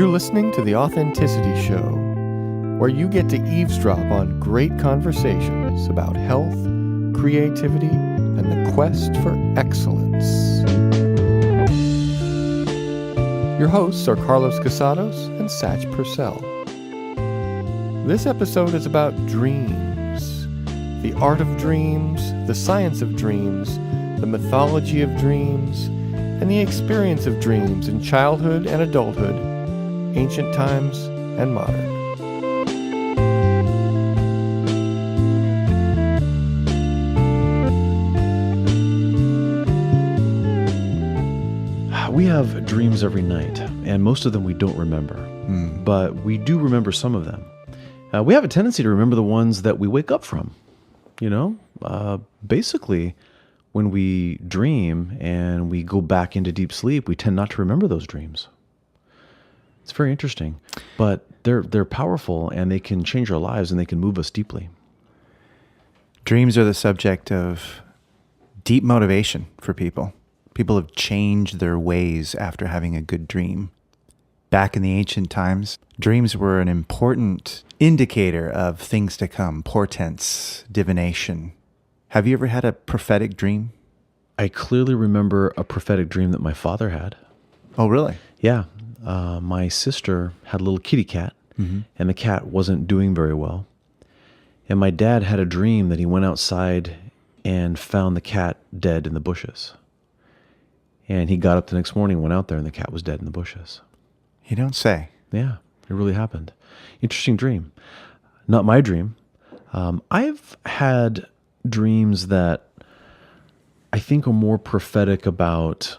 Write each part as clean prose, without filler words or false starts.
You're listening to The Authenticity Show, where you get to eavesdrop on great conversations about health, creativity, and the quest for excellence. Your hosts are Carlos Casados and Satch Purcell. This episode is about dreams, the art of dreams, the science of dreams, the mythology of dreams, and the experience of dreams in childhood and adulthood, ancient times and modern. We have dreams every night, and most of them we don't remember, but we do remember some of them. We have a tendency to remember the ones that we wake up from. Basically, when we dream and we go back into deep sleep, we tend not to remember those dreams. It's very interesting, but they're powerful, and they can change our lives, and they can move us deeply. Dreams are the subject of deep motivation for people. People have changed their ways after having a good dream. Back in the ancient times, dreams were an important indicator of things to come, portents, divination. Have you ever had a prophetic dream? I clearly remember a prophetic dream that my father had. Oh, really? Yeah. My sister had a little kitty cat, and the cat wasn't doing very well. And my dad had a dream that he went outside and found the cat dead in the bushes. And he got up the next morning, went out there, and the cat was dead in the bushes. You don't say. Yeah, it really happened. Interesting dream. Not my dream. I've had dreams that I think are more prophetic about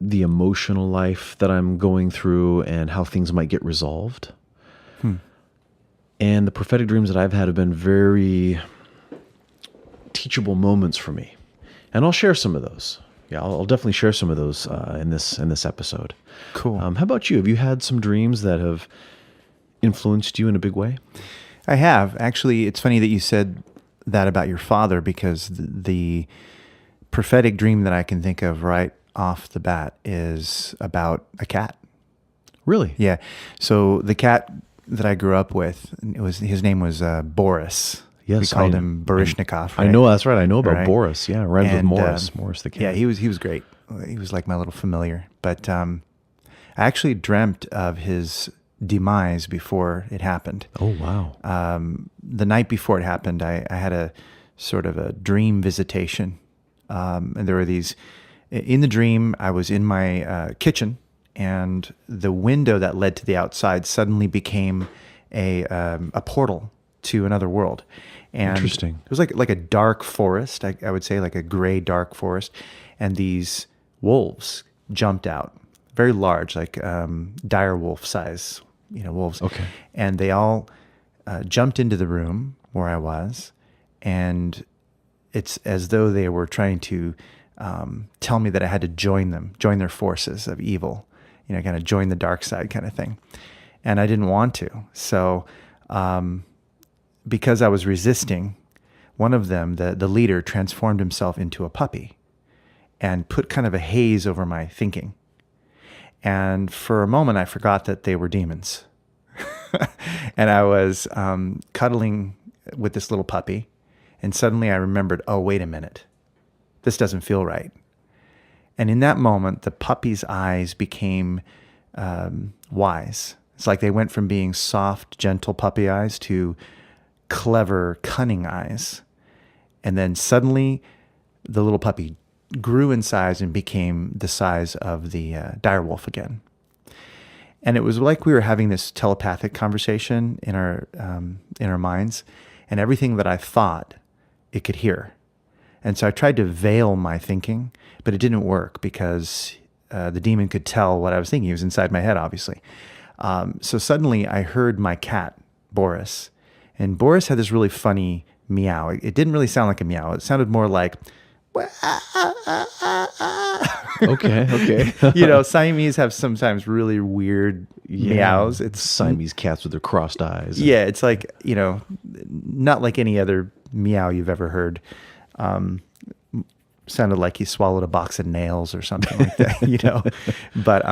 the emotional life that I'm going through and how things might get resolved. And the prophetic dreams that I've had have been very teachable moments for me. And I'll share some of those. Yeah, I'll definitely share some of those in this episode. Cool. How about you? Have you had some dreams that have influenced you in a big way? I have. Actually, it's funny that you said that about your father, because the prophetic dream that I can think of right off the bat is about a cat. Really? Yeah. So the cat that I grew up with, his name was Boris. Yes, we called him Baryshnikov. Right? I know, that's right. I know about Boris. Yeah, rhymes with Morris. Morris the cat. Yeah, he was great. He was like my little familiar. But I actually dreamt of his demise before it happened. Oh, wow. The night before it happened, I had a sort of a dream visitation. And there were these, in the dream, I was in my kitchen, and the window that led to the outside suddenly became a portal to another world. And interesting. It was like a dark forest, I would say, like a gray dark forest. And these wolves jumped out, very large, like dire wolf size, wolves. Okay. And they all jumped into the room where I was, and it's as though they were trying to tell me that I had to join them, join their forces of evil, kind of join the dark side kind of thing. And I didn't want to. So because I was resisting, one of them, the leader, transformed himself into a puppy and put kind of a haze over my thinking. And for a moment, I forgot that they were demons. And I was cuddling with this little puppy, and suddenly I remembered, oh, wait a minute. This doesn't feel right. And in that moment, the puppy's eyes became wise. It's like they went from being soft, gentle puppy eyes to clever, cunning eyes. And then suddenly the little puppy grew in size and became the size of the direwolf again. And it was like we were having this telepathic conversation in our minds, and everything that I thought, it could hear. And so I tried to veil my thinking, but it didn't work because the demon could tell what I was thinking. He was inside my head, obviously. So suddenly I heard my cat, Boris. And Boris had this really funny meow. It didn't really sound like a meow. It sounded more like, okay. Siamese have sometimes really weird meows. It's Siamese cats with their crossed eyes. Yeah, it's like, not like any other meow you've ever heard. Sounded like he swallowed a box of nails or something like that, But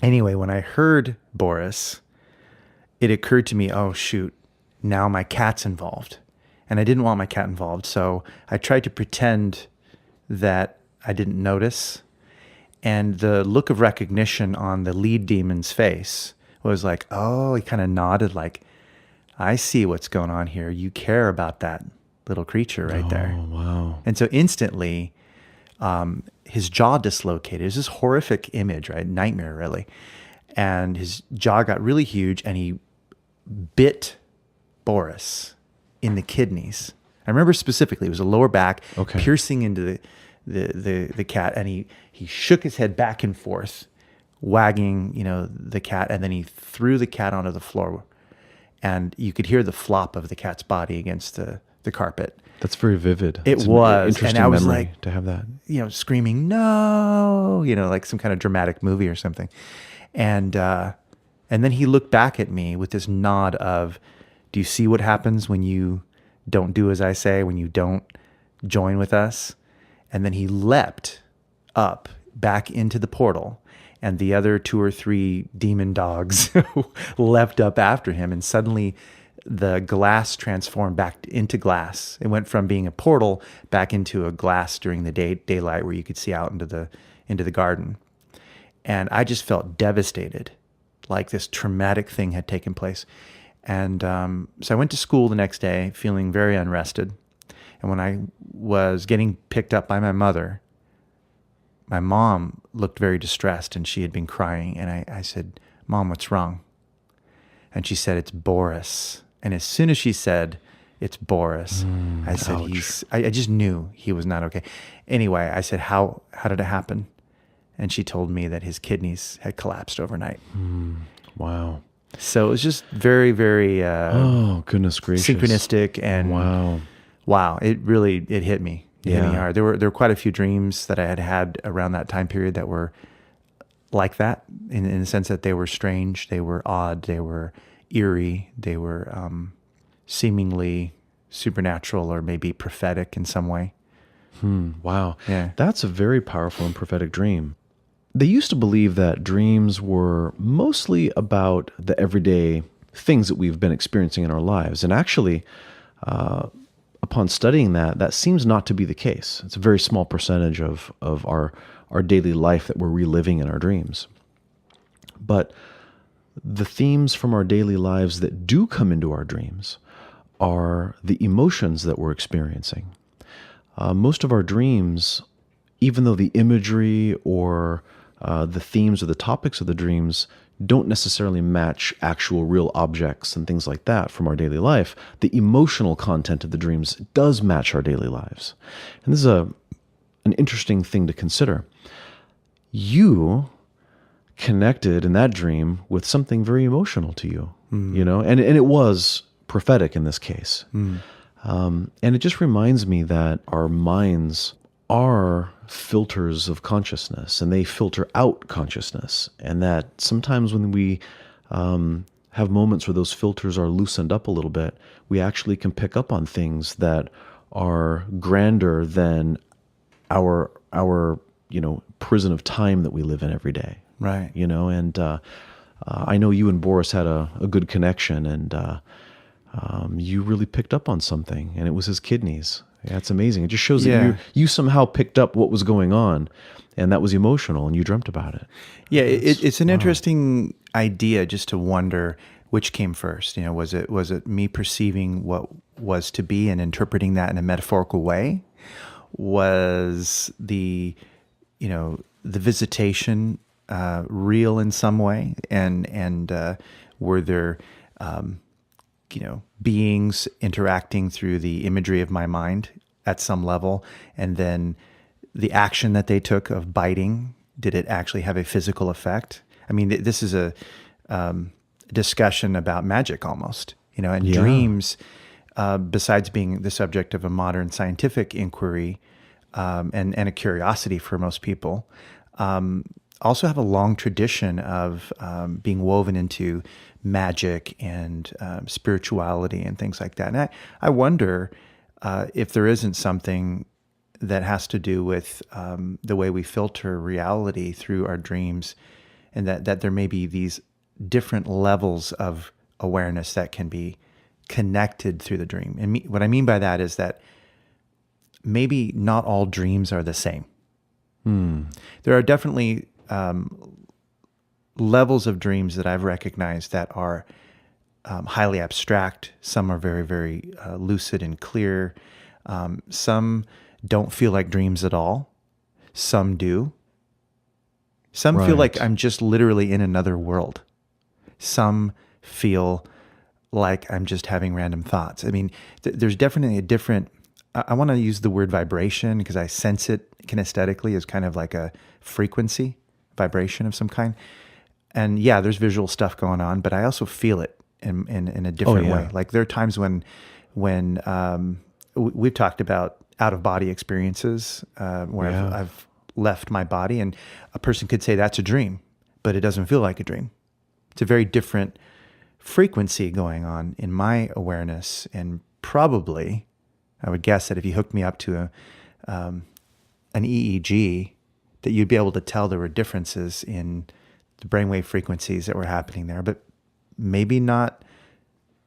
Anyway, when I heard Boris, it occurred to me, oh, shoot, now my cat's involved. And I didn't want my cat involved. So I tried to pretend that I didn't notice. And the look of recognition on the lead demon's face was like, oh, he kind of nodded like, I see what's going on here. You care about that little creature right there. Oh, wow. And so instantly, his jaw dislocated. It was this horrific image, right? Nightmare, really. And his jaw got really huge, and he bit Boris in the kidneys. I remember specifically, it was a lower back, piercing into the cat, and he shook his head back and forth, wagging, the cat, and then he threw the cat onto the floor, and you could hear the flop of the cat's body against the carpet. That's very vivid. It was. Interesting And I was memory like, to have that. Screaming, no, like some kind of dramatic movie or something. And then he looked back at me with this nod of, do you see what happens when you don't do as I say, when you don't join with us? And then he leapt up back into the portal, and the other 2 or 3 demon dogs leapt up after him, and suddenly the glass transformed back into glass. It went from being a portal back into a glass during the daylight where you could see out into the garden. And I just felt devastated, like this traumatic thing had taken place. And so I went to school the next day feeling very unrested. And when I was getting picked up by my mother, my mom looked very distressed, and she had been crying. And I said, Mom, what's wrong? And she said, it's Boris. And as soon as she said, it's Boris, I said, ouch. I just knew he was not okay. Anyway, I said, how did it happen? And she told me that his kidneys had collapsed overnight. Wow. So it was just very, very Oh, goodness gracious. synchronistic, and wow, it hit me. It hit me hard. There were quite a few dreams that I had around that time period that were like that, in the sense that they were strange, they were odd, they were eerie, they were seemingly supernatural or maybe prophetic in some way. Wow. Yeah. That's a very powerful and prophetic dream. They used to believe that dreams were mostly about the everyday things that we've been experiencing in our lives. And actually, upon studying that seems not to be the case. It's a very small percentage of our daily life that we're reliving in our dreams. But the themes from our daily lives that do come into our dreams are the emotions that we're experiencing. Most of our dreams, even though the imagery or the themes or the topics of the dreams don't necessarily match actual real objects and things like that from our daily life, the emotional content of the dreams does match our daily lives. And this is an interesting thing to consider. You connected in that dream with something very emotional to you, and it was prophetic in this case. And it just reminds me that our minds are filters of consciousness, and they filter out consciousness. And that sometimes when we have moments where those filters are loosened up a little bit, we actually can pick up on things that are grander than our prison of time that we live in every day. Right. And I know you and Boris had a good connection, and you really picked up on something, and it was his kidneys. Yeah, it's amazing. It just shows that you somehow picked up what was going on, and that was emotional, and you dreamt about it. Yeah, it's an interesting idea just to wonder which came first. Was it me perceiving what was to be and interpreting that in a metaphorical way? Was the visitation real in some way, and were there beings interacting through the imagery of my mind at some level, and then the action that they took of biting, did it actually have a physical effect? I mean, this is a discussion about magic almost, and dreams, besides being the subject of a modern scientific inquiry and a curiosity for most people, also have a long tradition of being woven into magic and spirituality and things like that. And I wonder if there isn't something that has to do with the way we filter reality through our dreams and that there may be these different levels of awareness that can be connected through the dream. And what I mean by that is that maybe not all dreams are the same. There are definitely levels of dreams that I've recognized that are highly abstract. Some are very, very lucid and clear. Some don't feel like dreams at all. Some do. Some feel like I'm just literally in another world. Some feel like I'm just having random thoughts. I mean, there's definitely a different, I want to use the word vibration because I sense it kinesthetically as kind of like a frequency, vibration of some kind. And yeah, there's visual stuff going on, but I also feel it in a different way. Like there are times when we've talked about out-of-body experiences where I've left my body, and a person could say that's a dream, but it doesn't feel like a dream. It's a very different frequency going on in my awareness, and probably, I would guess that if you hooked me up to an EEG, that you'd be able to tell there were differences in the brainwave frequencies that were happening there, but maybe not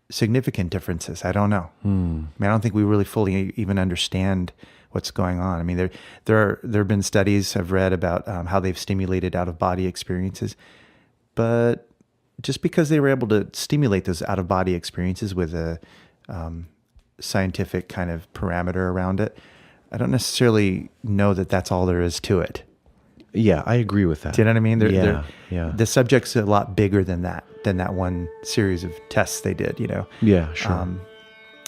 significant differences. I don't know. I mean, I don't think we really fully even understand what's going on. I mean, there have been studies I've read about how they've stimulated out-of-body experiences, but just because they were able to stimulate those out-of-body experiences with a scientific kind of parameter around it, I don't necessarily know that that's all there is to it. Yeah, I agree with that. Do you know what I mean? Yeah. The subject's a lot bigger than that one series of tests they did, you know? Yeah, sure.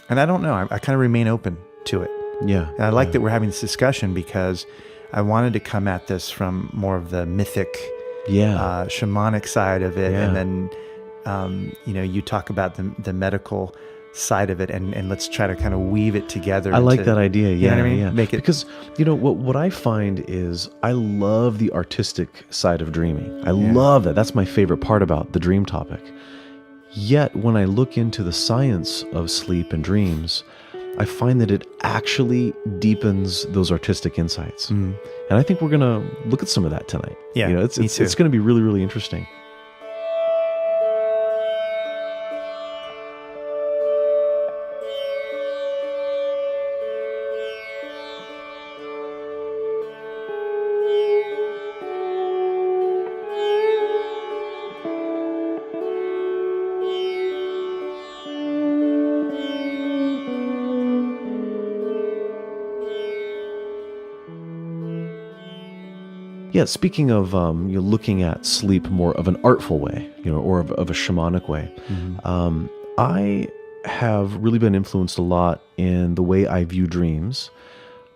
And I don't know. I kind of remain open to it. Yeah. And I like that we're having this discussion because I wanted to come at this from more of the mythic, shamanic side of it. Yeah. And then, you talk about the medical side of it, and let's try to kind of weave it together. I like that idea. Yeah, you know what I mean? Yeah. Make it, because what I find is I love the artistic side of dreaming. I love that. That's my favorite part about the dream topic. Yet when I look into the science of sleep and dreams, I find that it actually deepens those artistic insights. And I think we're going to look at some of that tonight. Yeah, it's going to be really, really interesting. Yeah, speaking of you're looking at sleep more of an artful way, or of a shamanic way, I have really been influenced a lot in the way I view dreams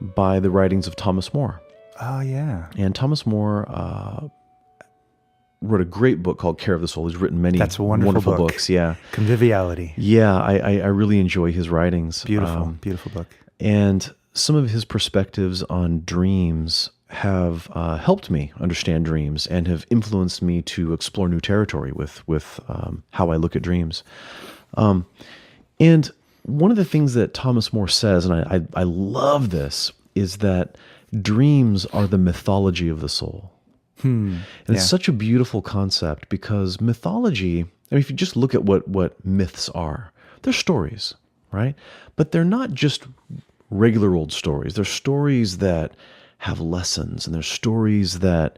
by the writings of Thomas More. Oh, yeah. And Thomas More wrote a great book called Care of the Soul. He's written many wonderful books. Yeah. Conviviality. Yeah, I really enjoy his writings. Beautiful book. And some of his perspectives on dreams have helped me understand dreams and have influenced me to explore new territory with how I look at dreams. And one of the things that Thomas More says, and I love this, is that dreams are the mythology of the soul. And it's such a beautiful concept because mythology, I mean, if you just look at what myths are, they're stories, right? But they're not just regular old stories. They're stories that have lessons, and there's stories that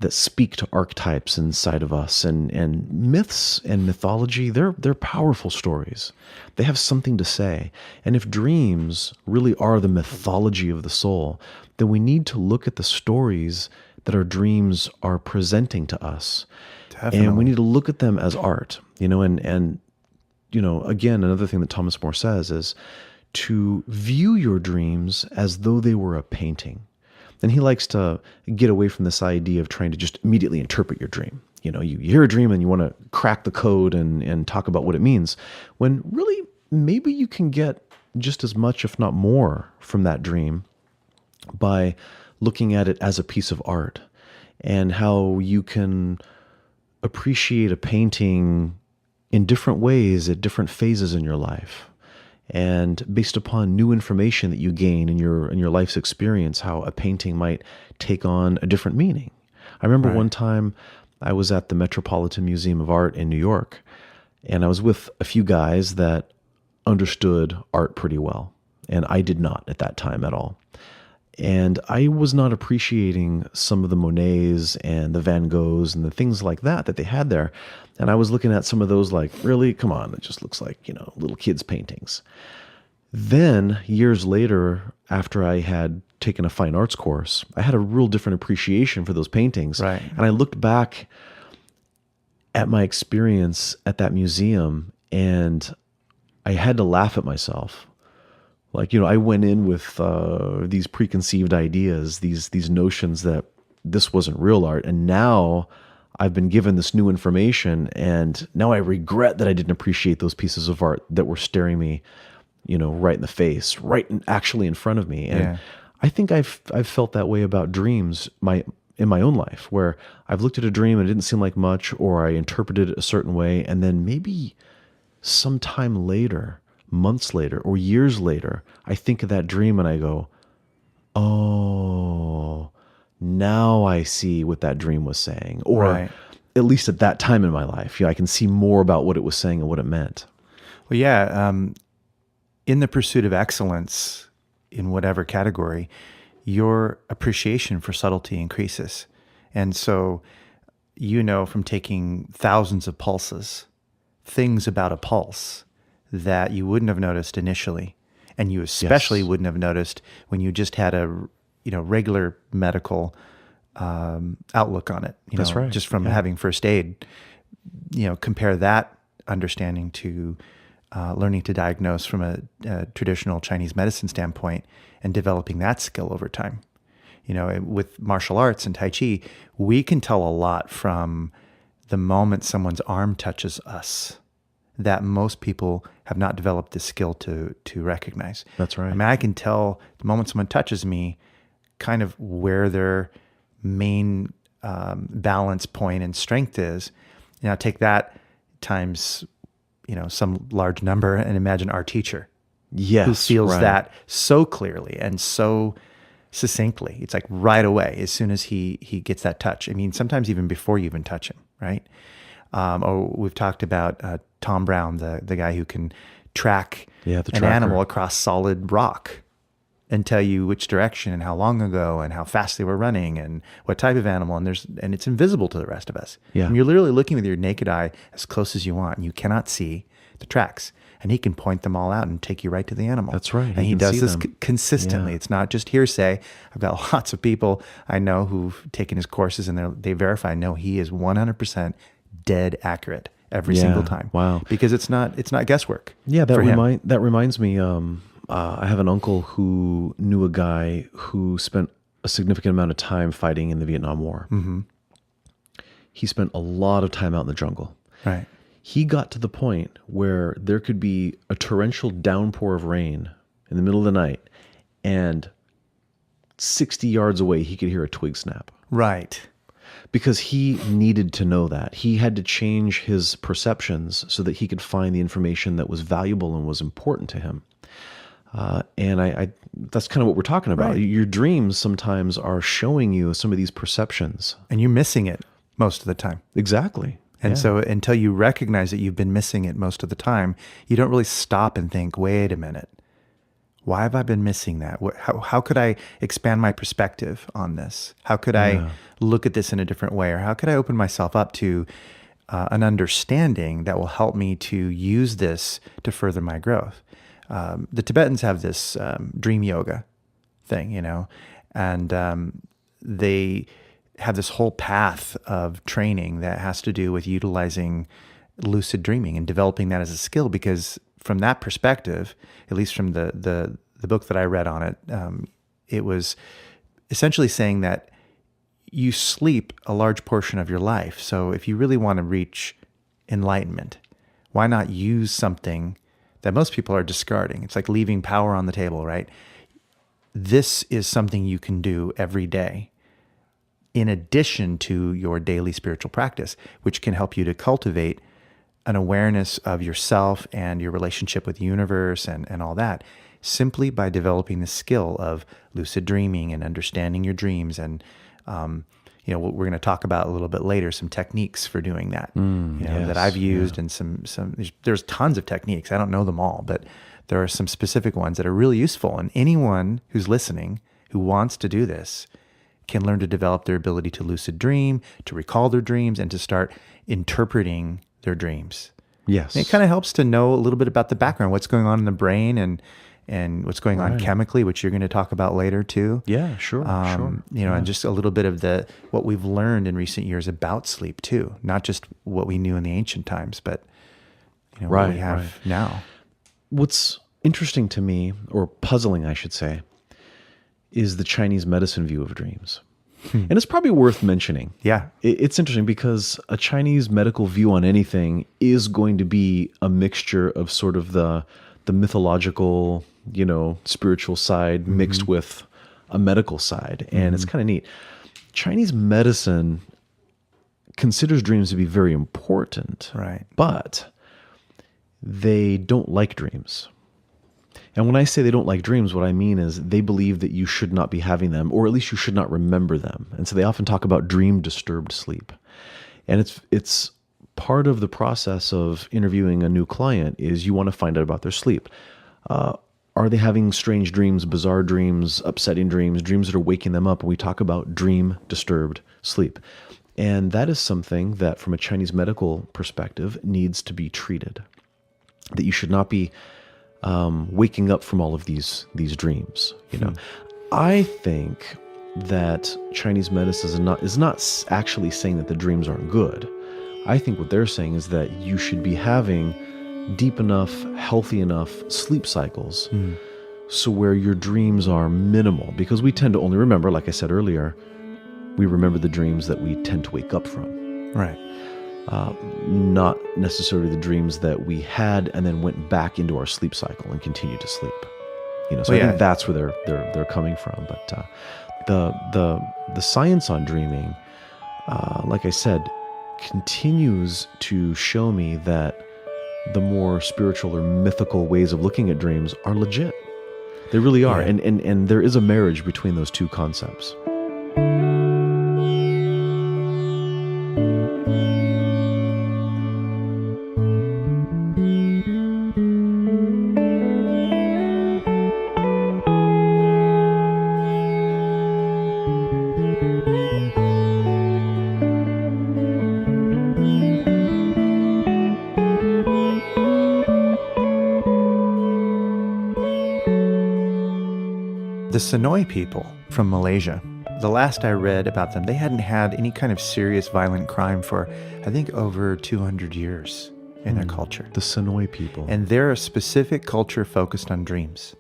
speak to archetypes inside of us, and myths and mythology, they're powerful stories. They have something to say. And if dreams really are the mythology of the soul, then we need to look at the stories that our dreams are presenting to us. Definitely. And we need to look at them as art, and again, another thing that Thomas More says is to view your dreams as though they were a painting. And he likes to get away from this idea of trying to just immediately interpret your dream. You hear a dream and you want to crack the code and talk about what it means, when really maybe you can get just as much, if not more, from that dream by looking at it as a piece of art, and how you can appreciate a painting in different ways at different phases in your life. And based upon new information that you gain in your life's experience, how a painting might take on a different meaning. I remember one time I was at the Metropolitan Museum of Art in New York, and I was with a few guys that understood art pretty well, and I did not at that time at all. And I was not appreciating some of the Monets and the Van Goghs and the things like that they had there. And I was looking at some of those like, really? Come on, it just looks like, little kids' paintings. Then, years later, after I had taken a fine arts course, I had a real different appreciation for those paintings. Right. And I looked back at my experience at that museum, and I had to laugh at myself. Like, I went in with these preconceived ideas, these notions that this wasn't real art. And now I've been given this new information, and now I regret that I didn't appreciate those pieces of art that were staring me, right in the face, actually in front of me. And I think I've felt that way about dreams in my own life, where I've looked at a dream and it didn't seem like much, or I interpreted it a certain way, and then maybe sometime later, months later or years later, I think of that dream and I go, oh, now I see what that dream was saying. Or at least at that time in my life, I can see more about what it was saying and what it meant. Well, yeah. In the pursuit of excellence in whatever category, your appreciation for subtlety increases. And so, from taking thousands of pulses, things about a pulse that you wouldn't have noticed initially, and you especially wouldn't have noticed when you just had a regular medical outlook on it. That's right. Just from having first aid. Compare that understanding to learning to diagnose from a traditional Chinese medicine standpoint and developing that skill over time. With martial arts and Tai Chi, we can tell a lot from the moment someone's arm touches us that most people have not developed the skill to recognize. That's right. I mean, I can tell the moment someone touches me kind of where their main balance point and strength is. Take that times, some large number and imagine our teacher. Yes, who feels right. that so clearly and so succinctly. It's like right away, as soon as he gets that touch. I mean, sometimes even before you even touch him, right? Or we've talked about Tom Brown, the guy who can track an animal across solid rock and tell you which direction and how long ago and how fast they were running and what type of animal. And it's invisible to the rest of us. Yeah. And you're literally looking with your naked eye as close as you want, and you cannot see the tracks. And he can point them all out and take you right to the animal. That's right. And he does this consistently. Yeah. It's not just hearsay. I've got lots of people I know who've taken his courses, and they verify, no, he is 100% dead accurate every single time. Wow. Because it's not guesswork. Yeah, that reminds me, I have an uncle who knew a guy who spent a significant amount of time fighting in the Vietnam War. Mm-hmm. He spent a lot of time out in the jungle. Right. He got to the point where there could be a torrential downpour of rain in the middle of the night, and 60 yards away, he could hear a twig snap. Right. Because he needed to know that. He had to change his perceptions so that he could find the information that was valuable and was important to him. And I that's kind of what we're talking about. Right. Your dreams sometimes are showing you some of these perceptions. And you're missing it most of the time. Exactly. And so until you recognize that you've been missing it most of the time, you don't really stop and think, wait a minute, why have I been missing that? How could I expand my perspective on this? How could I look at this in a different way? Or how could I open myself up to an understanding that will help me to use this to further my growth? The Tibetans have this dream yoga thing, and they have this whole path of training that has to do with utilizing lucid dreaming and developing that as a skill. Because from that perspective, at least from the book that I read on it, it was essentially saying that you sleep a large portion of your life. So if you really want to reach enlightenment, why not use something that most people are discarding? It's like leaving power on the table, right? This is something you can do every day in addition to your daily spiritual practice, which can help you to cultivate an awareness of yourself and your relationship with the universe and all that, simply by developing the skill of lucid dreaming and understanding your dreams and, we're going to talk about a little bit later some techniques for doing that. Yes, that I've used, and there's tons of techniques. I don't know them all, but there are some specific ones that are really useful. And anyone who's listening who wants to do this can learn to develop their ability to lucid dream, to recall their dreams, and to start interpreting their dreams. Yes. And it kind of helps to know a little bit about the background, what's going on in the brain, and what's going on chemically, which you're going to talk about later too. Yeah, sure. And just a little bit of what we've learned in recent years about sleep too, not just what we knew in the ancient times, but what we have now. What's interesting to me, or puzzling, I should say, is the Chinese medicine view of dreams. And it's probably worth mentioning. Yeah. It's interesting because a Chinese medical view on anything is going to be a mixture of sort of the mythological, spiritual side mixed with a medical side. And it's kind of neat. Chinese medicine considers dreams to be very important. Right. But they don't like dreams. And when I say they don't like dreams, what I mean is they believe that you should not be having them, or at least you should not remember them. And so they often talk about dream-disturbed sleep. And it's part of the process of interviewing a new client is you want to find out about their sleep. Are they having strange dreams, bizarre dreams, upsetting dreams, dreams that are waking them up? And we talk about dream-disturbed sleep. And that is something that, from a Chinese medical perspective, needs to be treated. That you should not be waking up from all of these dreams. I think that Chinese medicine is not actually saying that the dreams aren't good. I think what they're saying is that you should be having deep enough, healthy enough sleep cycles so where your dreams are minimal, because we tend to only remember, like I said earlier, we remember the dreams that we tend to wake up from. Right. Not necessarily the dreams that we had and then went back into our sleep cycle and continued to sleep. So I think that's where they're coming from. But the science on dreaming, like I said, continues to show me that the more spiritual or mythical ways of looking at dreams are legit. They really are, and there is a marriage between those two concepts. The Sonoy people from Malaysia, the last I read about them, they hadn't had any kind of serious violent crime for, I think, over 200 years in their culture. The Sonoy people. And they're a specific culture focused on dreams.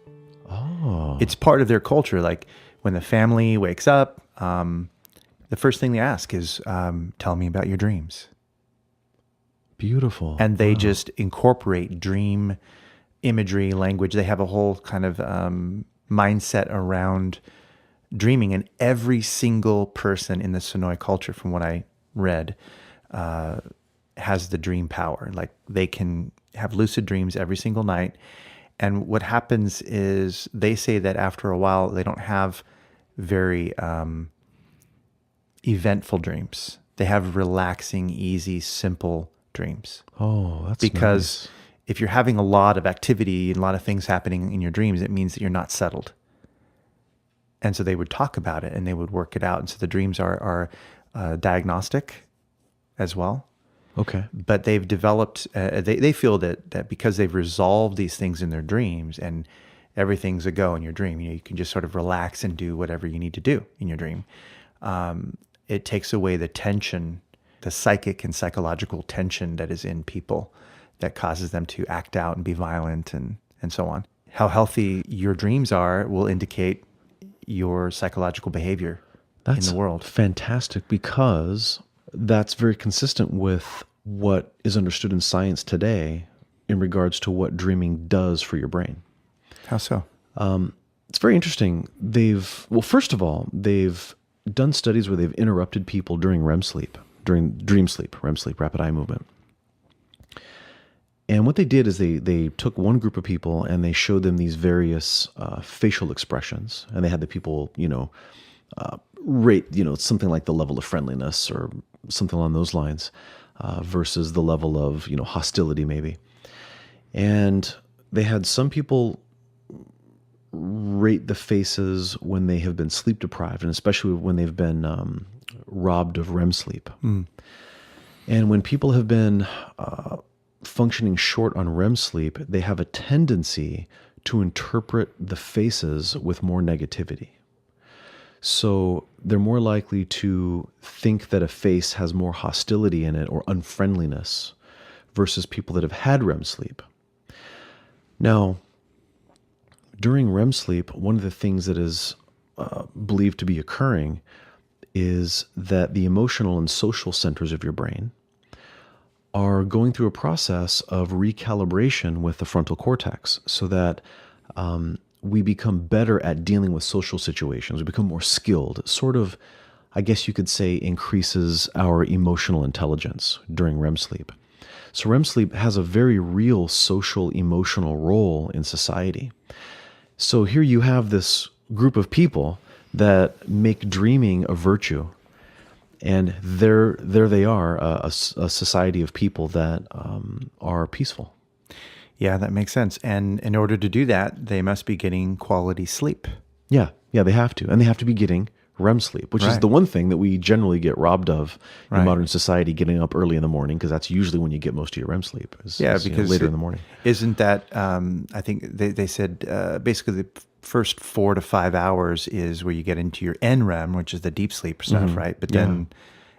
Oh. It's part of their culture. Like when the family wakes up, the first thing they ask is, tell me about your dreams. Beautiful. And they just incorporate dream imagery, language. They have a whole kind of mindset around dreaming, and every single person in the Sonoy culture, from what I read, has the dream power. Like they can have lucid dreams every single night. And what happens is they say that after a while, they don't have very eventful dreams. They have relaxing, easy, simple dreams. Oh, that's because nice. If you're having a lot of activity and a lot of things happening in your dreams, it means that you're not settled. And so they would talk about it and they would work it out. And so the dreams are diagnostic as well. Okay. But they've developed, they feel that because they've resolved these things in their dreams and everything's a go in your dream, you can just sort of relax and do whatever you need to do in your dream. It takes away the tension, the psychic and psychological tension that is in people that causes them to act out and be violent and so on. How healthy your dreams are will indicate your psychological behavior in the world. That's fantastic, because that's very consistent with what is understood in science today in regards to what dreaming does for your brain. How so? It's very interesting. First of all, they've done studies where they've interrupted people during REM sleep, during dream sleep, REM sleep, rapid eye movement. And what they did is they took one group of people and they showed them these various facial expressions. And they had the people, rate, something like the level of friendliness or something along those lines, versus the level of, hostility maybe. And they had some people rate the faces when they have been sleep deprived, and especially when they've been robbed of REM sleep. And when people have been functioning short on REM sleep, they have a tendency to interpret the faces with more negativity. So they're more likely to think that a face has more hostility in it or unfriendliness versus people that have had REM sleep. Now, during REM sleep, one of the things that is believed to be occurring is that the emotional and social centers of your brain are going through a process of recalibration with the frontal cortex so that we become better at dealing with social situations. We become more skilled. Sort of, I guess you could say, increases our emotional intelligence during REM sleep. So REM sleep has a very real social, emotional role in society. So here you have this group of people that make dreaming a virtue. And there they are, a society of people that are peaceful. Yeah, that makes sense. And in order to do that, they must be getting quality sleep. Yeah, they have to. And they have to be getting REM sleep, which is the one thing that we generally get robbed of in modern society, getting up early in the morning, because that's usually when you get most of your REM sleep. Because later in the morning. Isn't that, I think they said basically the first 4 to 5 hours is where you get into your NREM, which is the deep sleep stuff, right? But then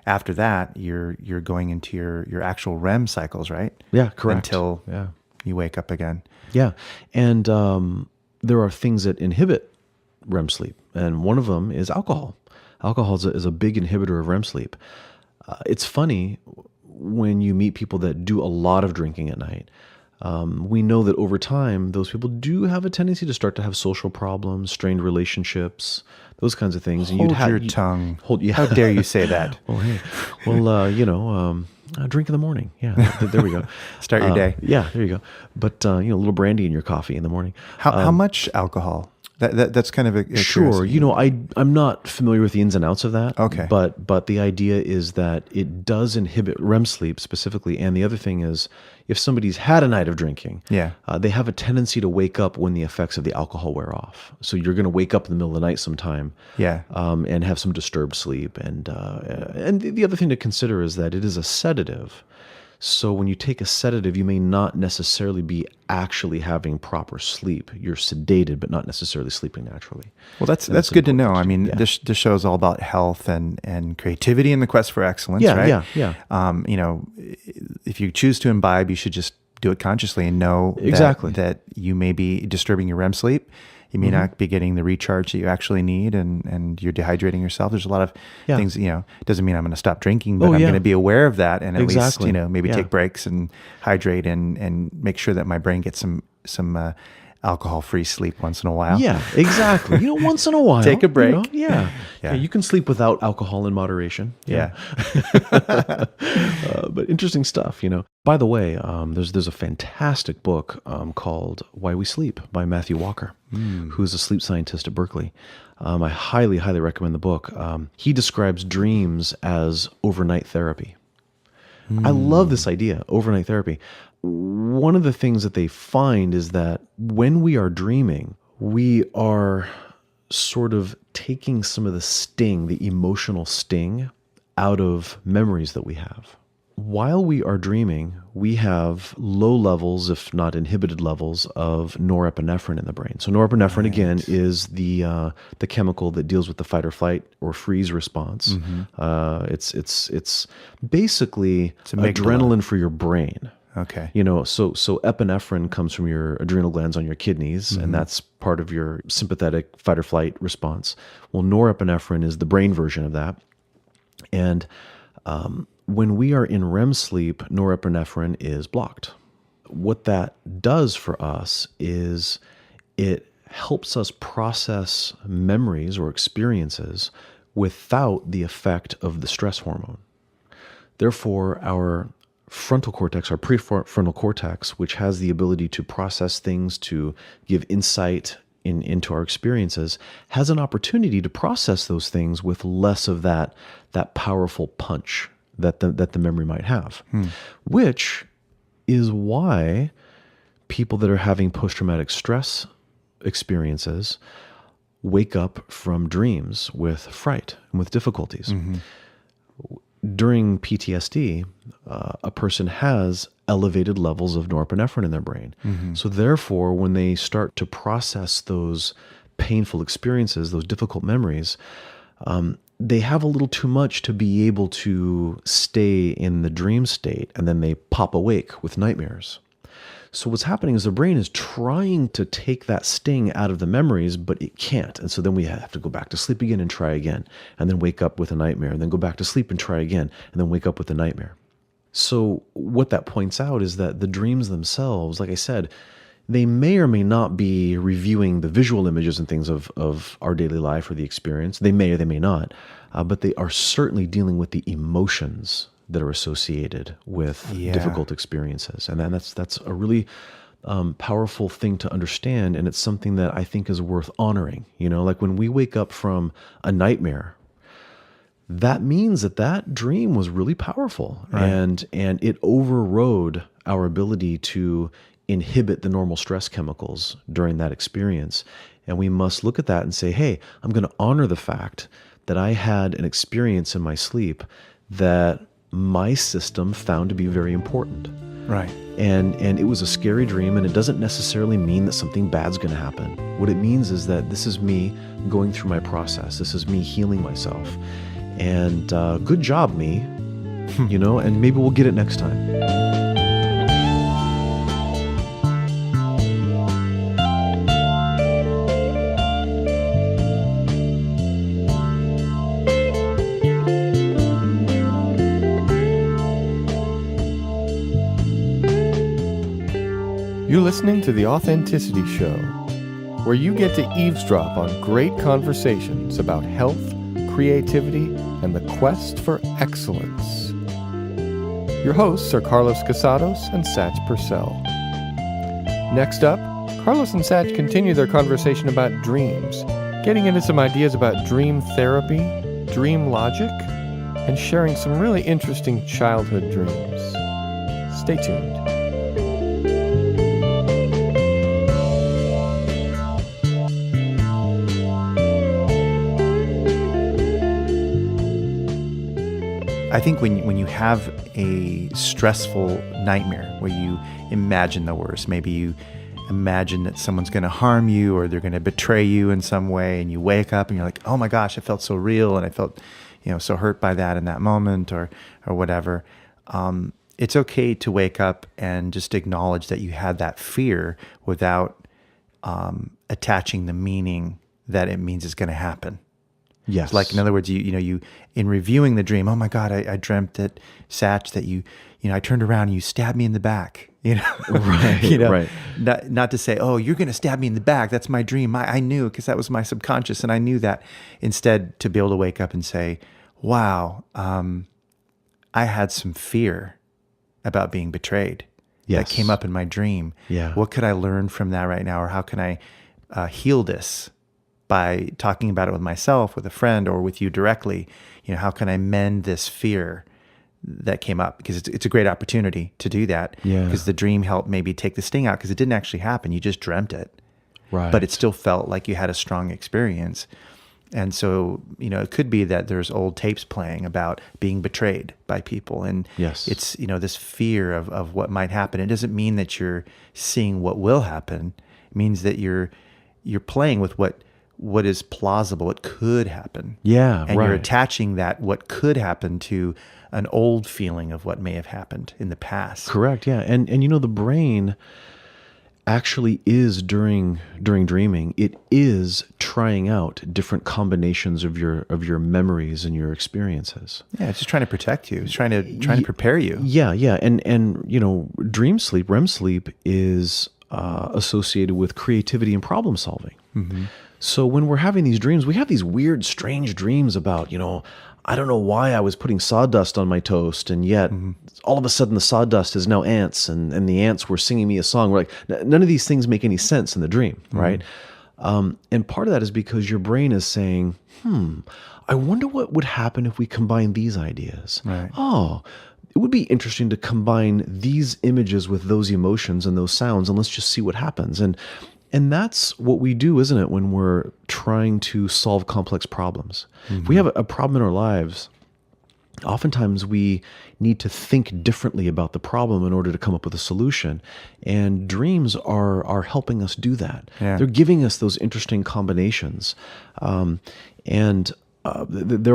after that, you're going into your actual REM cycles, right? Yeah, correct. Until you wake up again. Yeah. And there are things that inhibit REM sleep, and one of them is alcohol. Alcohol is a big inhibitor of REM sleep. It's funny when you meet people that do a lot of drinking at night. We know that over time, those people do have a tendency to start to have social problems, strained relationships, those kinds of things. Hold your tongue. How dare you say that? Drink in the morning. Yeah, there we go. Start your day. Yeah, there you go. But a little brandy in your coffee in the morning. How much alcohol? That's kind of a sure. I'm not familiar with the ins and outs of that. Okay. But the idea is that it does inhibit REM sleep specifically. And the other thing is, if somebody's had a night of drinking, they have a tendency to wake up when the effects of the alcohol wear off. So you're going to wake up in the middle of the night sometime, and have some disturbed sleep. And the other thing to consider is that it is a sedative. So when you take a sedative, you may not necessarily be actually having proper sleep. You're sedated, but not necessarily sleeping naturally. Well, that's good to know. I mean, this show is all about health and creativity in the quest for excellence, right? Yeah. If you choose to imbibe, you should just do it consciously and know that you may be disturbing your REM sleep. You may not be getting the recharge that you actually need, and you're dehydrating yourself. There's a lot of things, it doesn't mean I'm going to stop drinking, but I'm going to be aware of that and at least, maybe take breaks and hydrate and make sure that my brain gets some alcohol-free sleep once in a while. Yeah, exactly. Once in a while. Take a break. You can sleep without alcohol in moderation. Yeah. But interesting stuff, By the way, there's a fantastic book called Why We Sleep by Matthew Walker, who's a sleep scientist at Berkeley. I highly, highly recommend the book. He describes dreams as overnight therapy. I love this idea, overnight therapy. One of the things that they find is that when we are dreaming, we are sort of taking some of the sting, the emotional sting, out of memories that we have. While we are dreaming, we have low levels, if not inhibited levels, of norepinephrine in the brain. So norepinephrine, again, is the chemical that deals with the fight or flight or freeze response. It's basically adrenaline for your brain. Okay. So epinephrine comes from your adrenal glands on your kidneys, and that's part of your sympathetic fight or flight response. Well, norepinephrine is the brain version of that. And when we are in REM sleep, norepinephrine is blocked. What that does for us is it helps us process memories or experiences without the effect of the stress hormone. Therefore, our frontal cortex, our prefrontal cortex, which has the ability to process things, to give insight into our experiences has an opportunity to process those things with less of that powerful punch that the memory might have, which is why people that are having post-traumatic stress experiences wake up from dreams with fright and with difficulties. During PTSD, a person has elevated levels of norepinephrine in their brain. So therefore, when they start to process those painful experiences, those difficult memories, they have a little too much to be able to stay in the dream state, and then they pop awake with nightmares. So what's happening is the brain is trying to take that sting out of the memories, but it can't. And so then we have to go back to sleep again and try again, and then wake up with a nightmare, and then go back to sleep and try again, and then wake up with a nightmare. So what that points out is that the dreams themselves, like I said, they may or may not be reviewing the visual images and things of our daily life or the experience. They may or they may not, but they are certainly dealing with the emotions that are associated with difficult experiences. And then that's a really powerful thing to understand, and it's something that I think is worth honoring. Like when we wake up from a nightmare, that means that dream was really powerful, right? and it overrode our ability to inhibit the normal stress chemicals during that experience. And we must look at that and say, hey, I'm going to honor the fact that I had an experience in my sleep that my system found to be very important. Right. And it was a scary dream, and it doesn't necessarily mean that something bad's going to happen. What it means is that this is me going through my process. This is me healing myself. And good job, me, and maybe we'll get it next time. You're listening to The Authenticity Show, where you get to eavesdrop on great conversations about health, creativity, and the quest for excellence. Your hosts are Carlos Casados and Satch Purcell. Next up, Carlos and Satch continue their conversation about dreams, getting into some ideas about dream therapy, dream logic, and sharing some really interesting childhood dreams. Stay tuned. I think when you have a stressful nightmare where you imagine the worst, maybe you imagine that someone's going to harm you or they're going to betray you in some way, and you wake up and you're like, oh my gosh, I felt so real, and I felt so hurt by that in that moment, or whatever. It's okay to wake up and just acknowledge that you had that fear without attaching the meaning that it means it's going to happen. Yes. Like, in other words, you in reviewing the dream, oh my God, I dreamt that, Satch, that I turned around and you stabbed me in the back, Right, right. Not to say, oh, you're going to stab me in the back. That's my dream. I knew, because that was my subconscious, and I knew that. Instead, to be able to wake up and say, wow, I had some fear about being betrayed. Yes. That came up in my dream. Yeah. What could I learn from that right now? Or how can I heal this? By talking about it with myself, with a friend, or with you directly, how can I mend this fear that came up? Because it's a great opportunity to do that. Yeah. Because the dream helped maybe take the sting out, because it didn't actually happen. You just dreamt it. Right. But it still felt like you had a strong experience. And so, it could be that there's old tapes playing about being betrayed by people. And yes. It's, this fear of what might happen. It doesn't mean that you're seeing what will happen. It means that you're playing with what is plausible, what could happen. Yeah, and right. You're attaching that what could happen to an old feeling of what may have happened in the past. Correct, yeah. And the brain actually is during dreaming, it is trying out different combinations of your memories and your experiences. Yeah, it's just trying to protect you. It's trying to prepare you. Yeah. And dream sleep, REM sleep, is associated with creativity and problem solving. Mm-hmm. So when we're having these dreams, we have these weird, strange dreams about, I don't know why I was putting sawdust on my toast, and yet all of a sudden the sawdust is now ants, and the ants were singing me a song. We're like, none of these things make any sense in the dream, right? And part of that is because your brain is saying, I wonder what would happen if we combine these ideas. Right. Oh, it would be interesting to combine these images with those emotions and those sounds, and let's just see what happens. And that's what we do, isn't it, when we're trying to solve complex problems? If we have a problem in our lives, oftentimes we need to think differently about the problem in order to come up with a solution. And dreams are helping us do that. Yeah. They're giving us those interesting combinations. There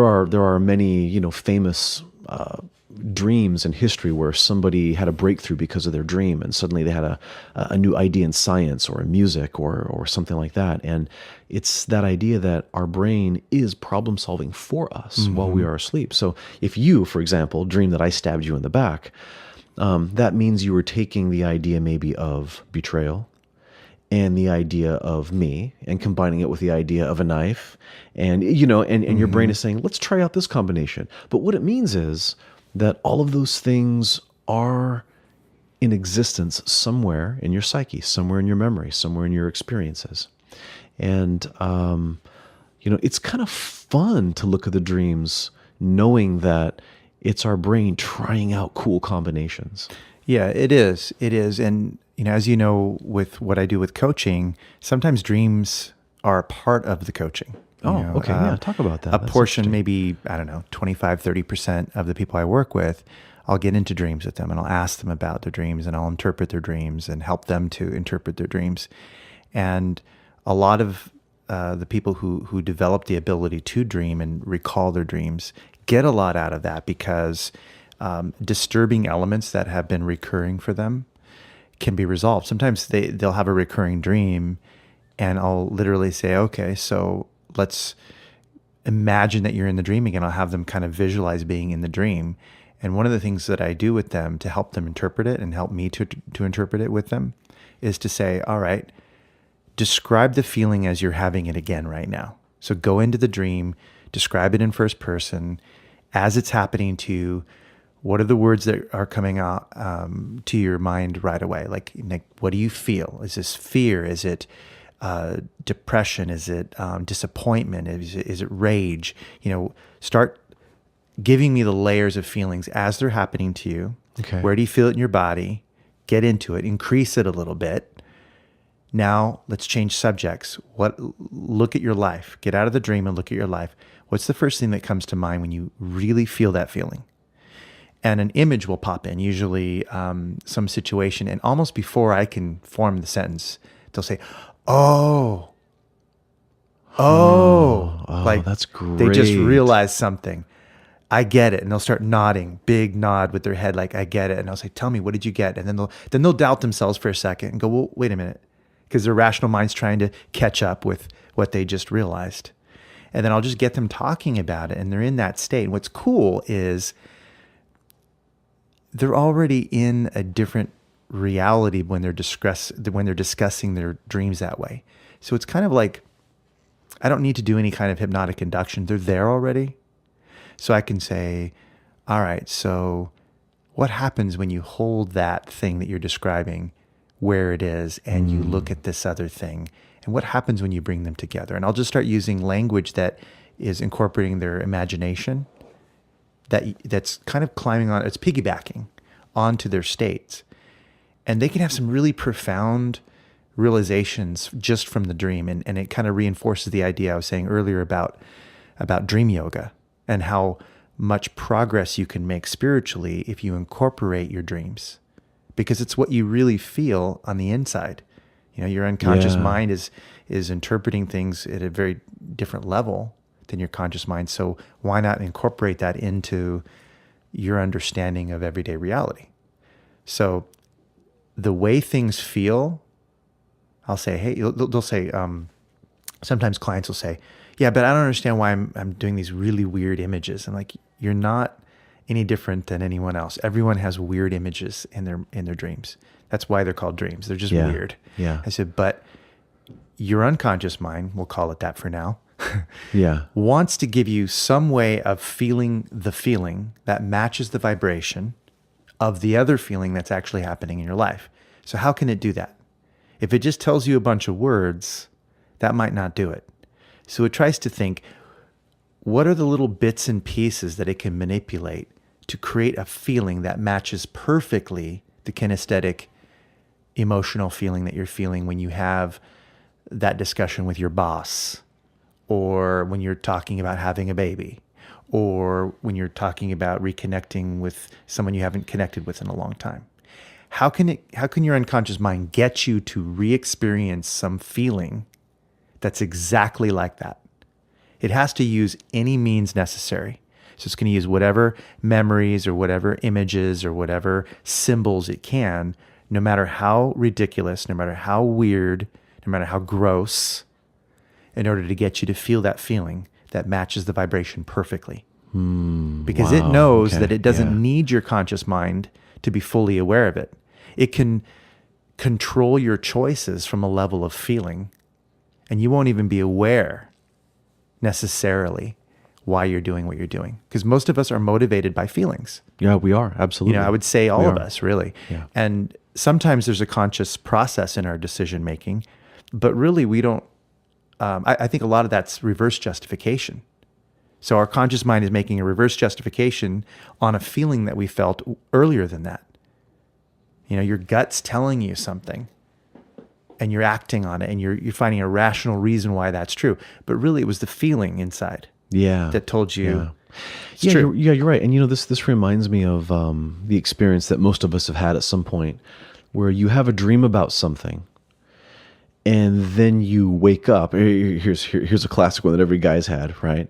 are many, famous dreams in history where somebody had a breakthrough because of their dream, and suddenly they had a new idea in science or in music or something like that. And it's that idea that our brain is problem solving for us while we are asleep. So if you, for example, dream that I stabbed you in the back, that means you were taking the idea maybe of betrayal and the idea of me and combining it with the idea of a knife, and your brain is saying, let's try out this combination. But what it means is that all of those things are in existence somewhere in your psyche, somewhere in your memory, somewhere in your experiences. And, it's kind of fun to look at the dreams knowing that it's our brain trying out cool combinations. Yeah, it is. It is. And, as you know, with what I do with coaching, sometimes dreams are part of the coaching. Okay. Yeah. Talk about that. A That's portion, interesting. maybe, 25, 30% of the people I work with, I'll get into dreams with them and I'll ask them about their dreams and I'll interpret their dreams and help them to interpret their dreams. And a lot of the people who develop the ability to dream and recall their dreams get a lot out of that because disturbing elements that have been recurring for them can be resolved. Sometimes they'll have a recurring dream and I'll literally say, okay, so let's imagine that you're in the dream again. I'll have them kind of visualize being in the dream. And one of the things that I do with them to help them interpret it and help me to interpret it with them is to say, all right, describe the feeling as you're having it again right now. So go into the dream, describe it in first person as it's happening to you. What are the words that are coming out to your mind right away? Like, what do you feel? Is this fear? Is it depression? Is it disappointment? Is it rage? Start giving me the layers of feelings as they're happening to you. Okay. Where do you feel it in your body? Get into it. Increase it a little bit. Now let's change subjects. Look at your life. Get out of the dream and look at your life. What's the first thing that comes to mind when you really feel that feeling? And an image will pop in, usually some situation. And almost before I can form the sentence, they'll say, Oh, like that's great. They just realized something. I get it. And they'll start nodding, big nod with their head, like, I get it. And I'll say, tell me, what did you get? And then they'll doubt themselves for a second and go, well, wait a minute. Because their rational mind's trying to catch up with what they just realized. And then I'll just get them talking about it. And they're in that state. And what's cool is they're already in a different reality when they're discussing their dreams that way. So it's kind of like, I don't need to do any kind of hypnotic induction. They're there already. So I can say, all right, so what happens when you hold that thing that you're describing where it is and you look at this other thing? And what happens when you bring them together? And I'll just start using language that is incorporating their imagination, that's kind of it's piggybacking onto their states. And they can have some really profound realizations just from the dream. And it kind of reinforces the idea I was saying earlier about dream yoga and how much progress you can make spiritually if you incorporate your dreams, because it's what you really feel on the inside. Your unconscious mind is interpreting things at a very different level than your conscious mind. So why not incorporate that into your understanding of everyday reality? So the way things feel, I'll say, hey, they'll say, sometimes clients will say, yeah, but I don't understand why I'm doing these really weird images. I'm like, you're not any different than anyone else. Everyone has weird images in their dreams. That's why they're called dreams. They're just weird. Yeah. I said, but your unconscious mind, we'll call it that for now, wants to give you some way of feeling the feeling that matches the vibration of the other feeling that's actually happening in your life. So how can it do that? If it just tells you a bunch of words, That might not do it. So it tries to think, what are the little bits and pieces that it can manipulate to create a feeling that matches perfectly the kinesthetic emotional feeling that you're feeling when you have that discussion with your boss, or when you're talking about having a baby, or when you're talking about reconnecting with someone you haven't connected with in a long time. How can your unconscious mind get you to re-experience some feeling that's exactly like that? It has to use any means necessary. So it's going to use whatever memories or whatever images or whatever symbols it can, no matter how ridiculous, no matter how weird, no matter how gross, in order to get you to feel that feeling that matches the vibration perfectly. Because it knows that it doesn't need your conscious mind to be fully aware of it. It can control your choices from a level of feeling, and you won't even be aware necessarily why you're doing what you're doing. Because most of us are motivated by feelings. Yeah, we are. Absolutely. I would say all of us, really. Yeah. And sometimes there's a conscious process in our decision making, but really we don't. I think a lot of that's reverse justification. So our conscious mind is making a reverse justification on a feeling that we felt earlier than that. Your gut's telling you something, and you're acting on it, and you're finding a rational reason why that's true. But really, it was the feeling inside that told you. Yeah, you're right. And this reminds me of the experience that most of us have had at some point, where you have a dream about something, and then you wake up. Here's a classic one that every guy's had, right?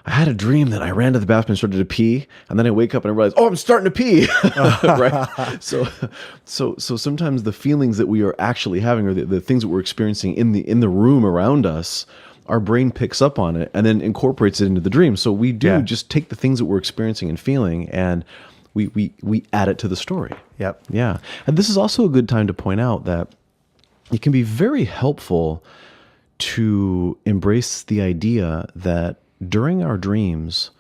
I had a dream that I ran to the bathroom and started to pee, and then I wake up and I realize, I'm starting to pee, right? So sometimes the feelings that we are actually having, or the things that we're experiencing in the room around us, our brain picks up on it and then incorporates it into the dream. So we do just take the things that we're experiencing and feeling, and we add it to the story. Yep. Yeah. And this is also a good time to point out that it can be very helpful to embrace the idea that during our dreams,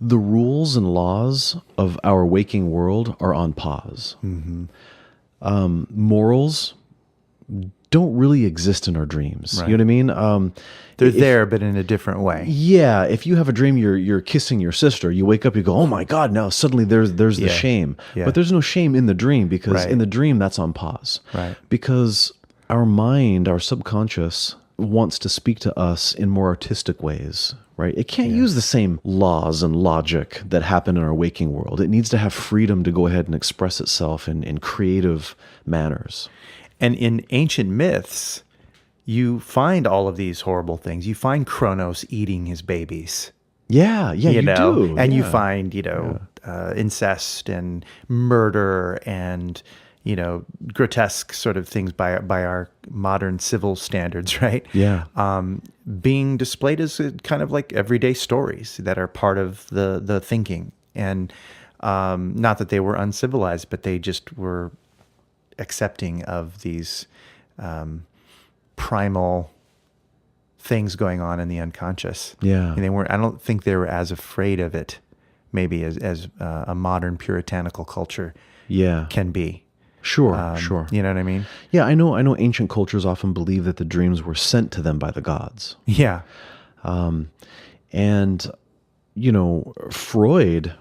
the rules and laws of our waking world are on pause. Morals don't really exist in our dreams. Right. You know what I mean? They're there, but in a different way. Yeah. If you have a dream, you're kissing your sister, you wake up, you go, oh my God, now suddenly there's the shame. Yeah. But there's no shame in the dream, because in the dream, that's on pause. Right. Because our mind, our subconscious, wants to speak to us in more artistic ways, right? It can't use the same laws and logic that happen in our waking world. It needs to have freedom to go ahead and express itself in creative manners. And in ancient myths, you find all of these horrible things. You find Kronos eating his babies. Yeah, you do. And you find, incest and murder and, grotesque sort of things by our modern civil standards, right? Yeah. Being displayed as kind of like everyday stories that are part of the thinking. And not that they were uncivilized, but they just were accepting of these primal things going on in the unconscious. Yeah. And I don't think they were as afraid of it, maybe as a modern puritanical culture can be. Sure. You know what I mean? Yeah, I know ancient cultures often believe that the dreams were sent to them by the gods. Yeah. And, Freud,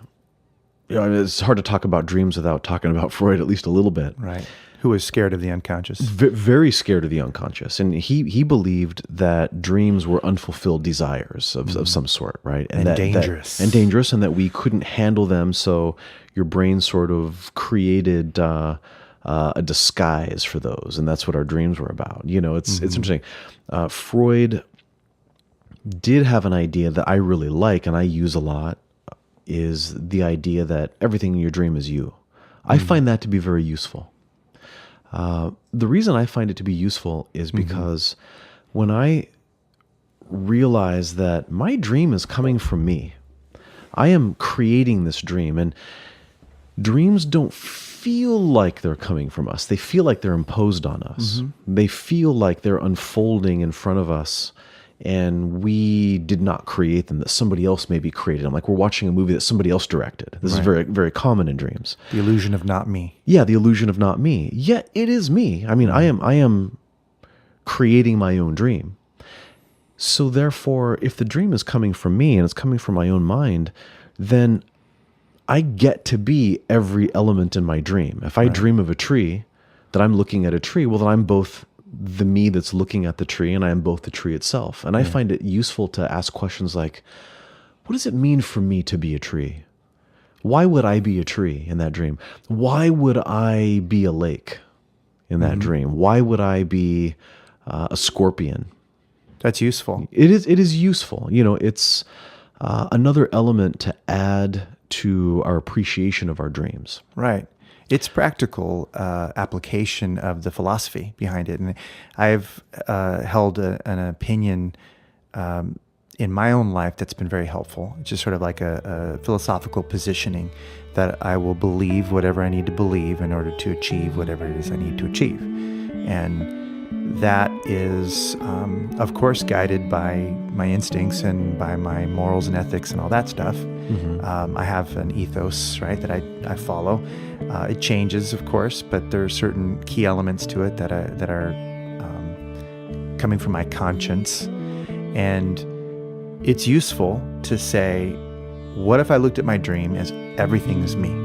it's hard to talk about dreams without talking about Freud at least a little bit. Right. Who was scared of the unconscious. Very scared of the unconscious. And he believed that dreams were unfulfilled desires of some sort, right? And dangerous. And dangerous, and that we couldn't handle them, so your brain sort of created a disguise for those, and that's what our dreams were about. It's interesting. Freud did have an idea that I really like and I use a lot, is the idea that everything in your dream is you. I find that to be very useful. The reason I find it to be useful is because when I realize that my dream is coming from me, I am creating this dream, and dreams don't feel like they're coming from us. They feel like they're imposed on us. They feel like they're unfolding in front of us, and we did not create them, that somebody else maybe created them. Like we're watching a movie that somebody else directed. This is very, very common in dreams. The illusion of not me. Yeah, the illusion of not me. Yet it is me. I mean, I am creating my own dream. So therefore, if the dream is coming from me and it's coming from my own mind, then I get to be every element in my dream. If I dream of a tree, that I'm looking at a tree, well, then I'm both the me that's looking at the tree and I am both the tree itself. And I find it useful to ask questions like, what does it mean for me to be a tree? Why would I be a tree in that dream? Why would I be a lake in that dream? Why would I be a scorpion? That's useful. It is useful. It's another element to add to our appreciation of our dreams. Right. It's practical application of the philosophy behind it. And I've held an opinion in my own life that's been very helpful. It's just sort of like a philosophical positioning that I will believe whatever I need to believe in order to achieve whatever it is I need to achieve. And that is, of course, guided by my instincts and by my morals and ethics and all that stuff. I have an ethos, right, that I follow. It changes, of course, but there are certain key elements to it that are coming from my conscience. And it's useful to say, what if I looked at my dream as everything is me?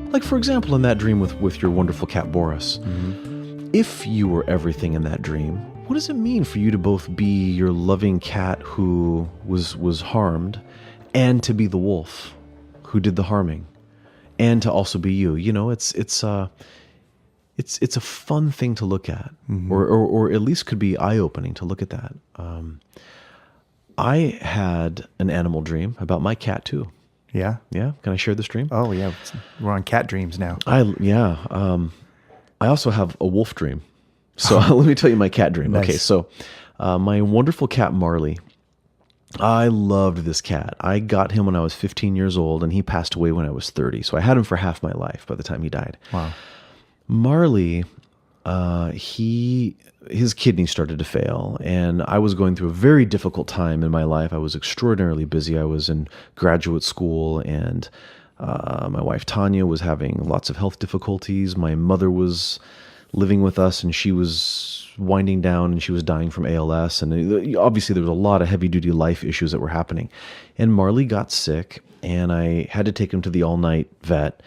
Like, for example, in that dream with your wonderful cat, Boris, if you were everything in that dream, what does it mean for you to both be your loving cat who was harmed and to be the wolf who did the harming and to also be you? It's a fun thing to look at, or at least could be eye-opening to look at that. I had an animal dream about my cat too. Yeah? Yeah? Can I share this dream? Oh, yeah. We're on cat dreams now. I also have a wolf dream. So let me tell you my cat dream. Nice. Okay, so my wonderful cat, Marley, I loved this cat. I got him when I was 15 years old, and he passed away when I was 30. So I had him for half my life by the time he died. Wow. Marley, his kidneys started to fail, and I was going through a very difficult time in my life. I was extraordinarily busy. I was in graduate school, and my wife Tanya was having lots of health difficulties. My mother was living with us, and she was winding down, and she was dying from ALS. And obviously there was a lot of heavy-duty life issues that were happening. And Marley got sick, and I had to take him to the all-night vet,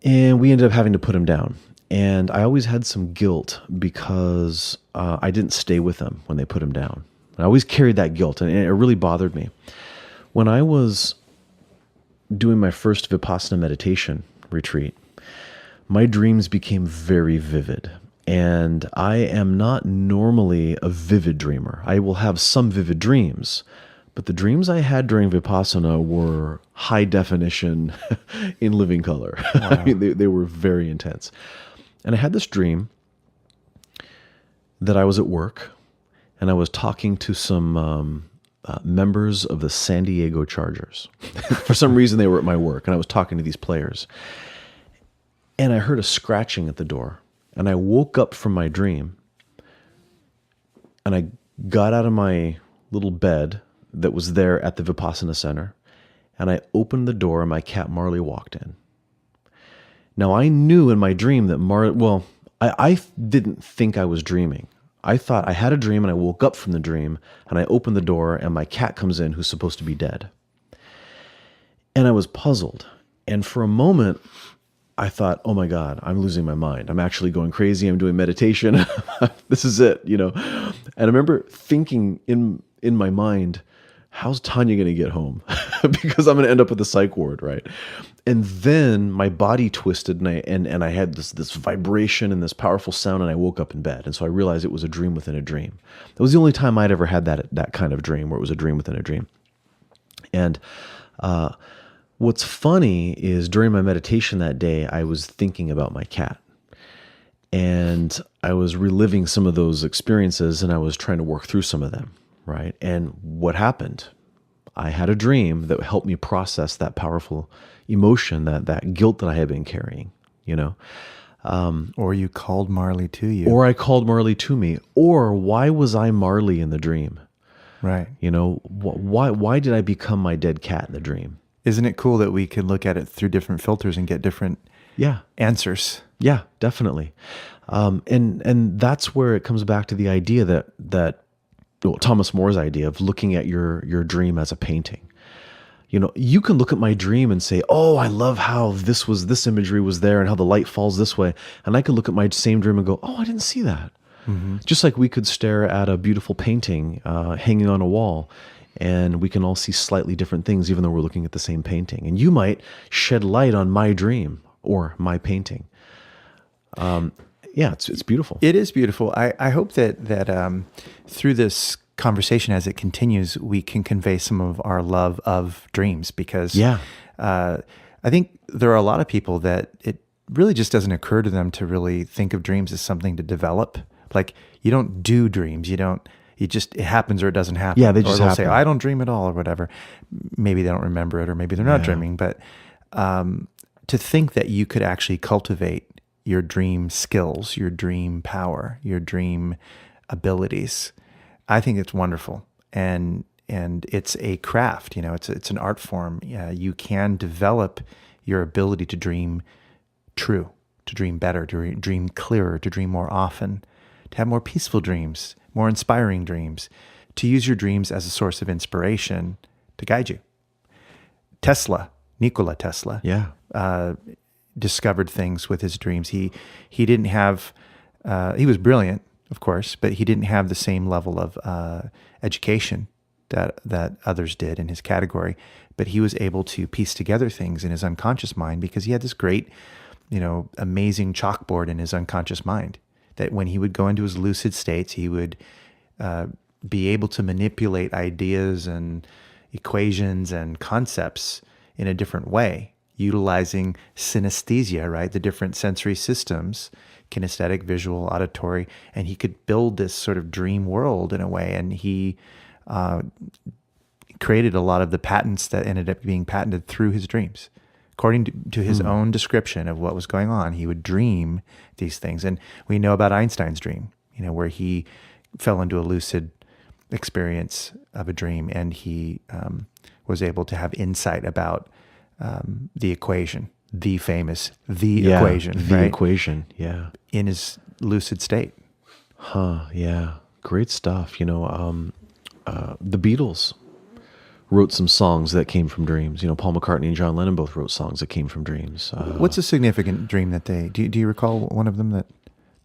and we ended up having to put him down. And I always had some guilt because I didn't stay with him when they put him down. I always carried that guilt, and it really bothered me. When I was doing my first Vipassana meditation retreat, my dreams became very vivid. And I am not normally a vivid dreamer. I will have some vivid dreams, but the dreams I had during Vipassana were high definition in living color. Wow. I mean, they were very intense. And I had this dream that I was at work, and I was talking to some members of the San Diego Chargers. For some reason, they were at my work, and I was talking to these players. And I heard a scratching at the door, and I woke up from my dream, and I got out of my little bed that was there at the Vipassana Center, and I opened the door, and my cat Marley walked in. Now, I knew in my dream that I didn't think I was dreaming. I thought I had a dream, and I woke up from the dream, and I opened the door, and my cat comes in who's supposed to be dead. And I was puzzled. And for a moment, I thought, oh my God, I'm losing my mind. I'm actually going crazy. I'm doing meditation. This is it, And I remember thinking in my mind, how's Tanya going to get home? Because I'm going to end up at the psych ward, right? And then my body twisted, and I had this vibration and this powerful sound, and I woke up in bed. And so I realized it was a dream within a dream. That was the only time I'd ever had that kind of dream, where it was a dream within a dream. And what's funny is during my meditation that day, I was thinking about my cat. And I was reliving some of those experiences, and I was trying to work through some of them, right? And what happened? I had a dream that helped me process that powerful emotion, that guilt that I had been carrying, you know? Or you called Marley to you. Or I called Marley to me. Or why was I Marley in the dream? Right. You know, why did I become my dead cat in the dream? Isn't it cool that we can look at it through different filters and get different answers? Yeah, definitely. And that's where it comes back to the idea that Thomas More's idea of looking at your dream as a painting. You know, you can look at my dream and say, "Oh, I love how this imagery was there and how the light falls this way." And I could look at my same dream and go, "Oh, I didn't see that." Mm-hmm. Just like we could stare at a beautiful painting hanging on a wall, and we can all see slightly different things, even though we're looking at the same painting. And you might shed light on my dream or my painting. It's beautiful. It is beautiful. I hope that through this conversation as it continues, we can convey some of our love of dreams, because I think there are a lot of people that it really just doesn't occur to them to really think of dreams as something to develop. Like, you don't do dreams. It happens or it doesn't happen. Yeah, they just or they'll happen. say, I don't dream at all, or whatever. Maybe they don't remember it, or maybe they're not dreaming. But to think that you could actually cultivate your dream skills, your dream power, your dream abilities, I think it's wonderful. And it's a craft, it's an art form. You can develop your ability to dream true, to dream better, to dream clearer, to dream more often, to have more peaceful dreams, more inspiring dreams, to use your dreams as a source of inspiration to guide you. Nikola Tesla, discovered things with his dreams. He didn't have, he was brilliant, of course, but he didn't have the same level of education that others did in his category. But he was able to piece together things in his unconscious mind because he had this great, amazing chalkboard in his unconscious mind, that when he would go into his lucid states, he would be able to manipulate ideas and equations and concepts in a different way, utilizing synesthesia, right? The different sensory systems, kinesthetic, visual, auditory, and he could build this sort of dream world in a way. And he created a lot of the patents that ended up being patented through his dreams. According to his own description of what was going on, he would dream these things. And we know about Einstein's dream, where he fell into a lucid experience of a dream, and he was able to have insight about the equation, the famous equation, the equation, in his lucid state. Yeah, great stuff. The Beatles wrote some songs that came from dreams. Paul McCartney and John Lennon both wrote songs that came from dreams. What's a significant dream that do you recall one of them that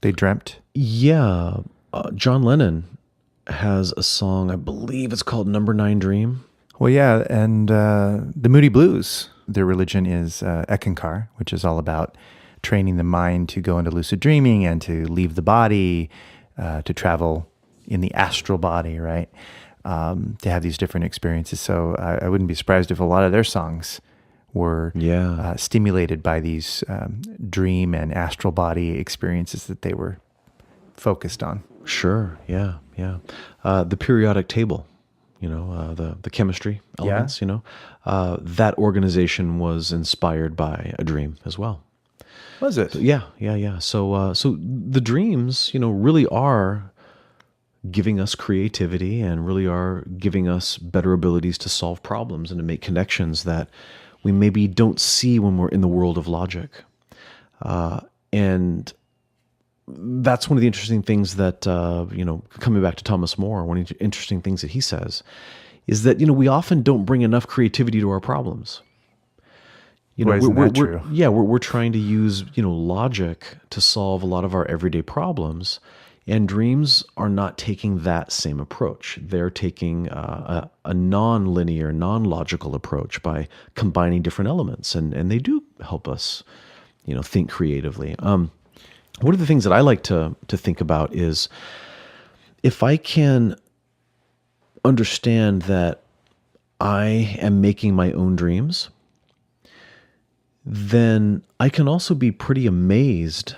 they dreamt? Yeah, John Lennon has a song, I believe it's called Number 9 Dream. Well, yeah, and the Moody Blues, their religion is Ekankar, which is all about training the mind to go into lucid dreaming and to leave the body, to travel in the astral body, right? To have these different experiences. So I wouldn't be surprised if a lot of their songs were stimulated by these dream and astral body experiences that they were focused on. Sure, yeah. The periodic table, the chemistry elements, that organization was inspired by a dream as well. Was it? So, yeah. So the dreams, really are giving us creativity and really are giving us better abilities to solve problems and to make connections that we maybe don't see when we're in the world of logic. And that's one of the interesting things that, coming back to Thomas More, one of the interesting things that he says is that, we often don't bring enough creativity to our problems. Isn't that true? Yeah, we're trying to use, logic to solve a lot of our everyday problems. And dreams are not taking that same approach. They're taking a non-linear, non-logical approach by combining different elements. And they do help us, think creatively. One of the things that I like to think about is if I can understand that I am making my own dreams, then I can also be pretty amazed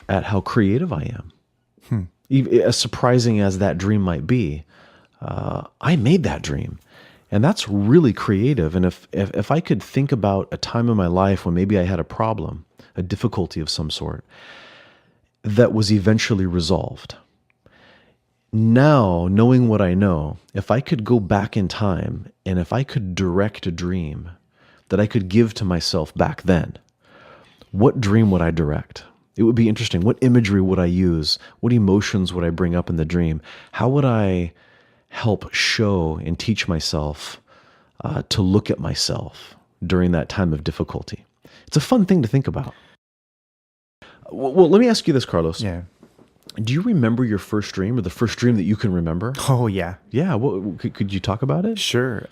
at how creative I am. As surprising as that dream might be, I made that dream. And that's really creative. And if I could think about a time in my life when maybe I had a problem, a difficulty of some sort, that was eventually resolved. Now, knowing what I know, if I could go back in time and if I could direct a dream that I could give to myself back then, what dream would I direct? It would be interesting. What imagery would I use? What emotions would I bring up in the dream? How would I help show and teach myself to look at myself during that time of difficulty? It's a fun thing to think about. Well, let me ask you this, Carlos. Yeah. Do you remember your first dream, or the first dream that you can remember? Oh, yeah. Yeah. Could you talk about it? Sure.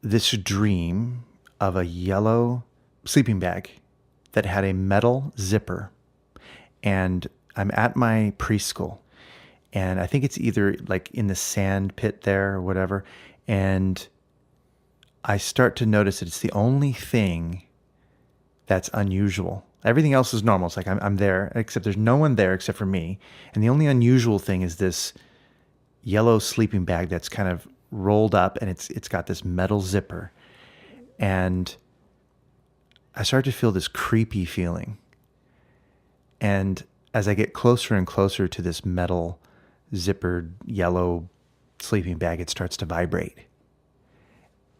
This dream of a yellow sleeping bag that had a metal zipper. And I'm at my preschool. And I think it's either like in the sand pit there or whatever. And I start to notice that it's the only thing that's unusual. Everything else is normal. It's like I'm there, except there's no one there except for me. And the only unusual thing is this yellow sleeping bag that's kind of rolled up, and it's got this metal zipper. And I start to feel this creepy feeling. And as I get closer and closer to this metal zippered yellow sleeping bag, it starts to vibrate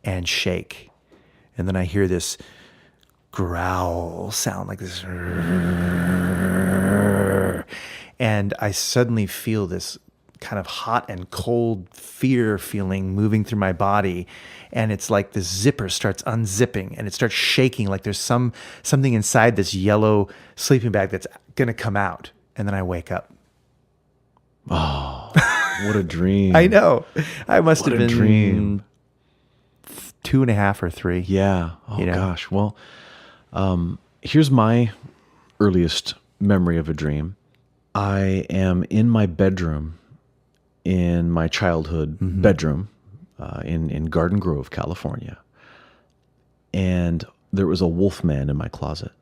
and shake. And then I hear this growl sound, like this. And I suddenly feel this kind of hot and cold fear feeling moving through my body. And it's like this zipper starts unzipping and it starts shaking, like there's something inside this yellow sleeping bag that's going to come out. And then I wake up. Oh, what a dream. I know. I must What have a been dream. 2.5 or 3. Yeah. Oh, You know? gosh. Well, here's my earliest memory of a dream. I am in my bedroom, in my childhood bedroom, in Garden Grove, California. And there was a wolfman in my closet.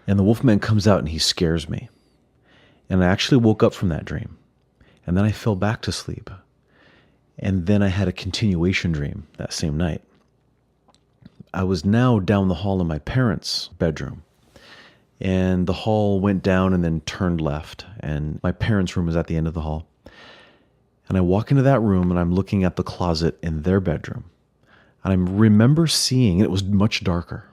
And the wolfman comes out and he scares me. And I actually woke up from that dream. And then I fell back to sleep. And then I had a continuation dream that same night. I was now down the hall in my parents' bedroom. And the hall went down and then turned left. And my parents' room was at the end of the hall. And I walk into that room and I'm looking at the closet in their bedroom. And I remember seeing, and it was much darker.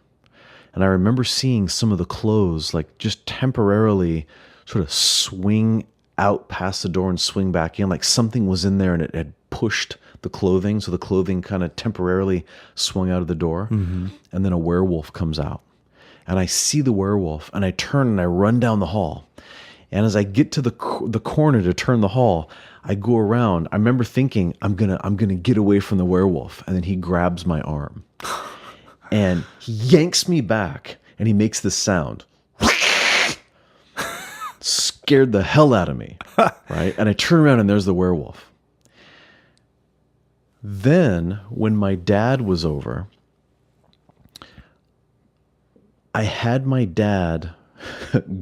And I remember seeing some of the clothes like just temporarily sort of swing out past the door and swing back in, like something was in there and it had pushed the clothing. So the clothing kind of temporarily swung out of the door. And then a werewolf comes out. And I see the werewolf and I turn and I run down the hall. And as I get to the corner to turn the hall, I go around. I remember thinking, I'm gonna get away from the werewolf. And then he grabs my arm. And he yanks me back and he makes this sound. Scared the hell out of me, right? And I turn around and there's the werewolf. Then, when my dad was over, I had my dad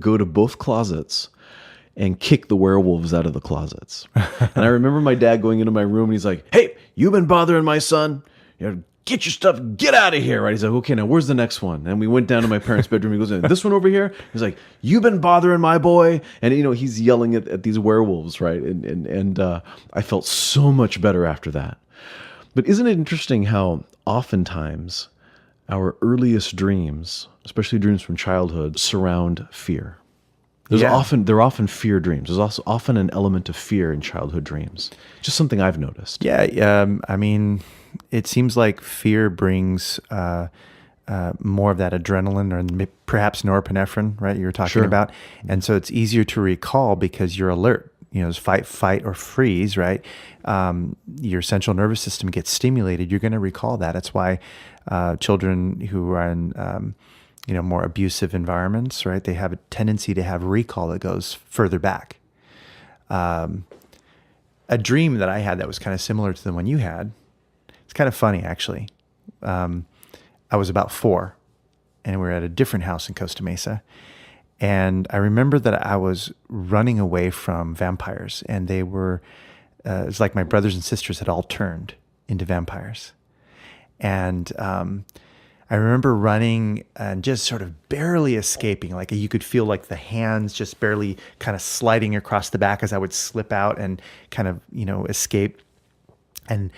go to both closets and kick the werewolves out of the closets. And I remember my dad going into my room and he's like, "Hey, you've been bothering my son. You know, get your stuff, get out of here," right? He's like, "Okay, now where's the next one?" And we went down to my parents' bedroom. He goes, "This one over here." He's like, "You've been bothering my boy." And, you know, he's yelling at these werewolves, right? And I felt so much better after that. But isn't it interesting how oftentimes our earliest dreams, especially dreams from childhood, surround fear? They're often fear dreams. There's also often an element of fear in childhood dreams. Just something I've noticed. Yeah. I mean, it seems like fear brings more of that adrenaline or perhaps norepinephrine, right? You were talking about. And so it's easier to recall because you're alert. You know, it's fight, or freeze, right? Your central nervous system gets stimulated. You're going to recall that. That's why children who are in more abusive environments, right? They have a tendency to have recall that goes further back. A dream that I had that was kind of similar to the one you had. It's kind of funny, actually. I was about 4, and we were at a different house in Costa Mesa. And I remember that I was running away from vampires, and they were, it's like my brothers and sisters had all turned into vampires. And I remember running and just sort of barely escaping. Like you could feel like the hands just barely kind of sliding across the back as I would slip out and kind of, escape. And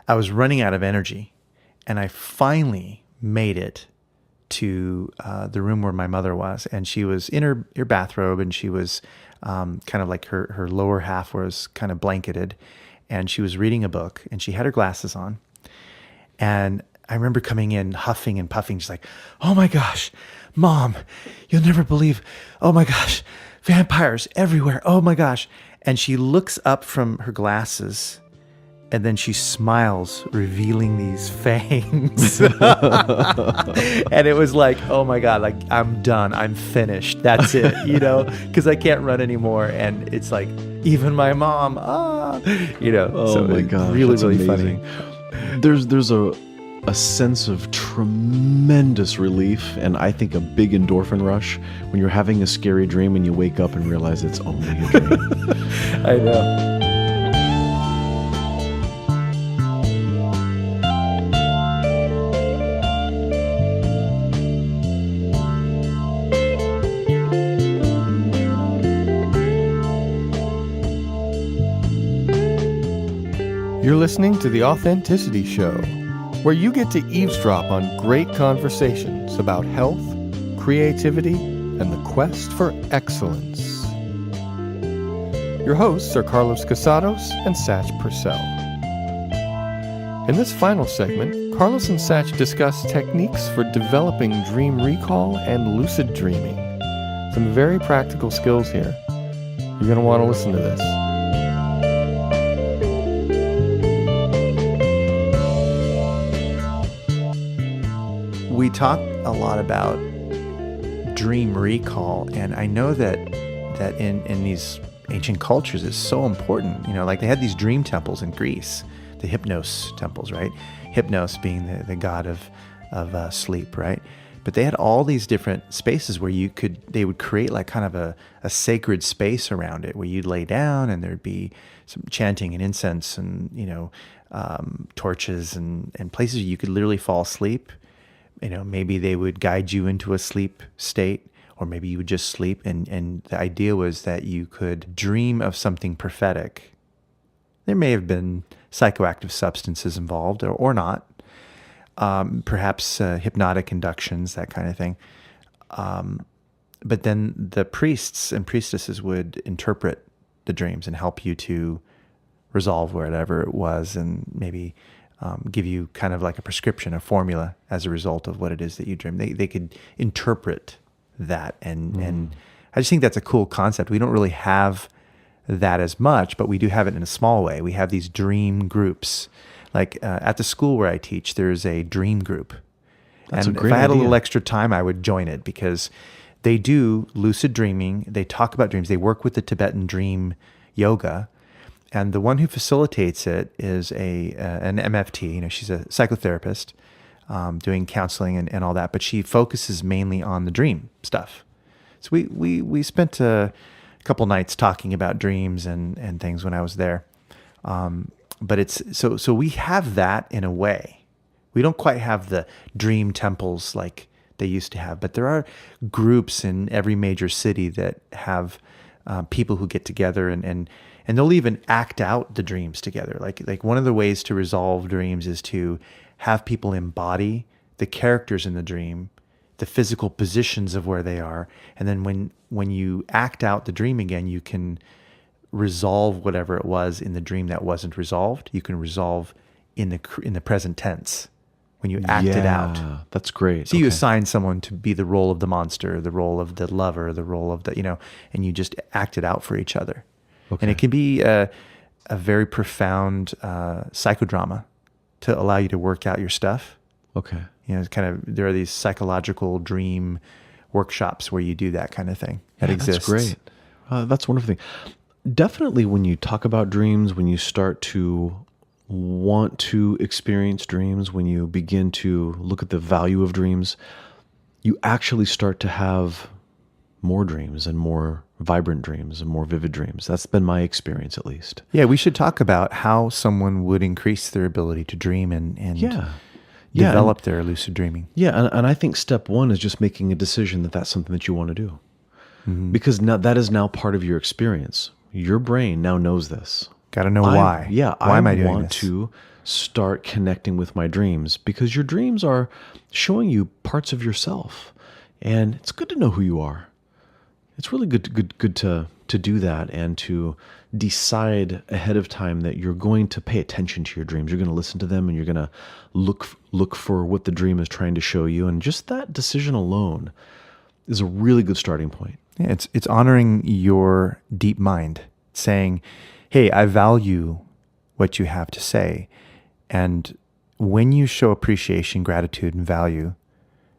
I was running out of energy. And I finally made it to the room where my mother was. And she was in her bathrobe, and she was kind of like her lower half was kind of blanketed. And she was reading a book, and she had her glasses on. And I remember coming in huffing and puffing, just like, "Oh my gosh, Mom, you'll never believe, oh my gosh, vampires everywhere, oh my gosh." And she looks up from her glasses, and then she smiles, revealing these fangs. And it was like, oh my God, like I'm done, I'm finished, that's it, because I can't run anymore. And it's like, even my mom, Oh so my gosh, really, that's really amazing. funny. There's a sense of tremendous relief, and I think a big endorphin rush when you're having a scary dream and you wake up and realize it's only a dream. I know. You're listening to The Authenticity Show, where you get to eavesdrop on great conversations about health, creativity, and the quest for excellence. Your hosts are Carlos Casados and Satch Purcell. In this final segment, Carlos and Satch discuss techniques for developing dream recall and lucid dreaming. Some very practical skills here. You're going to want to listen to this. We talk a lot about dream recall, and I know that in these ancient cultures it's so important. Like they had these dream temples in Greece, the Hypnos temples, right? Hypnos being the god of sleep, right? But they had all these different spaces where they would create like kind of a sacred space around it, where you'd lay down and there'd be some chanting and incense and torches and places you could literally fall asleep. Maybe they would guide you into a sleep state, or maybe you would just sleep. And the idea was that you could dream of something prophetic. There may have been psychoactive substances involved or not. Perhaps hypnotic inductions, that kind of thing. But then the priests and priestesses would interpret the dreams and help you to resolve whatever it was, and maybe give you kind of like a prescription, a formula as a result of what it is that you dream. They could interpret that, and I just think that's a cool concept. We don't really have that as much, but we do have it in a small way. We have these dream groups. Like at the school where I teach, there's a dream group. That's and a great if I had idea. a little extra time, I would join it, because they do lucid dreaming. They talk about dreams. They work with the Tibetan dream yoga. And the one who facilitates it is an MFT. She's a psychotherapist doing counseling and all that, but she focuses mainly on the dream stuff. So we spent a couple nights talking about dreams and things when I was there. But it's so we have that in a way. We don't quite have the dream temples like they used to have, but there are groups in every major city that have people who get together and they'll even act out the dreams together. Like one of the ways to resolve dreams is to have people embody the characters in the dream, the physical positions of where they are, and then when you act out the dream again, you can resolve whatever it was in the dream that wasn't resolved. You can resolve in the present tense when you act it out. That's great. So you assign someone to be the role of the monster, the role of the lover, the role of the and you just act it out for each other. Okay. And it can be a very profound psychodrama to allow you to work out your stuff. Okay. It's kind of, there are these psychological dream workshops where you do that kind of thing. That exists. That's great. That's a wonderful thing. Definitely when you talk about dreams, when you start to want to experience dreams, when you begin to look at the value of dreams, you actually start to have more dreams and more vibrant dreams and more vivid dreams. That's been my experience, at least. Yeah, we should talk about how someone would increase their ability to dream and develop their lucid dreaming. Yeah, and I think step one is just making a decision that that's something that you want to do. Because now that is now part of your experience. Your brain now knows this. Got to know why. Why am I doing want this? to start connecting with my dreams, because your dreams are showing you parts of yourself, and it's good to know who you are. It's really good to do that, and to decide ahead of time that you're going to pay attention to your dreams. You're going to listen to them, and you're going to look for what the dream is trying to show you. And just that decision alone is a really good starting point. Yeah, it's honoring your deep mind, saying, hey, I value what you have to say. And when you show appreciation, gratitude, and value,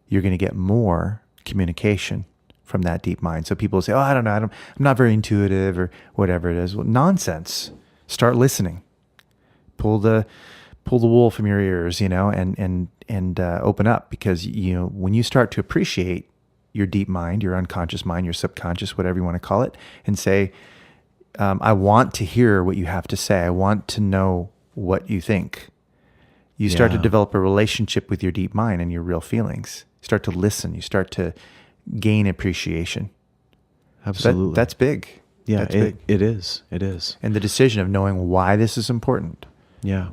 you're going to get more communication from that deep mind. So people say, oh, I don't know, I'm not very intuitive or whatever it is. Well, nonsense. Start listening. Pull the wool from your ears, and open up, because, when you start to appreciate your deep mind, your unconscious mind, your subconscious, whatever you want to call it, and say, I want to hear what you have to say. I want to know what you think. You start to develop a relationship with your deep mind and your real feelings. You start to listen. You start to gain appreciation. Absolutely. So that's big. Yeah, that's big. It is. It is. And the decision of knowing why this is important. Yeah.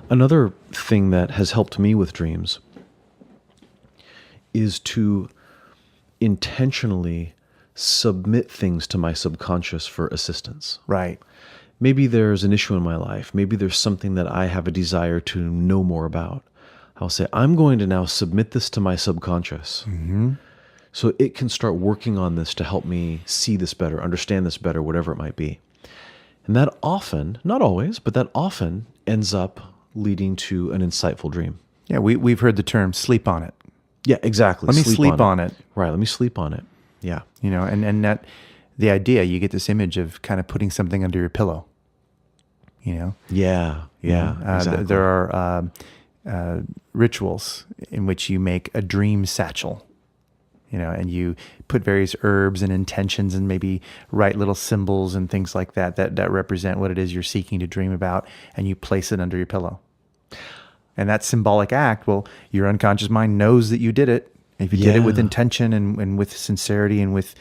Another thing that has helped me with dreams is to intentionally submit things to my subconscious for assistance. Right. Maybe there's an issue in my life. Maybe there's something that I have a desire to know more about. I'll say, I'm going to now submit this to my subconscious. So it can start working on this to help me see this better, understand this better, whatever it might be. And that often, not always, but that often ends up leading to an insightful dream. Yeah, we've heard the term sleep on it. Yeah, exactly. Let me sleep on it. Right, let me sleep on it. Yeah. And that the idea, you get this image of kind of putting something under your pillow. Yeah, exactly. There are rituals in which you make a dream satchel, and you put various herbs and intentions and maybe write little symbols and things like that represent what it is you're seeking to dream about, and you place it under your pillow. And that symbolic act, well, your unconscious mind knows that you did it. If you did it with intention and with sincerity and with,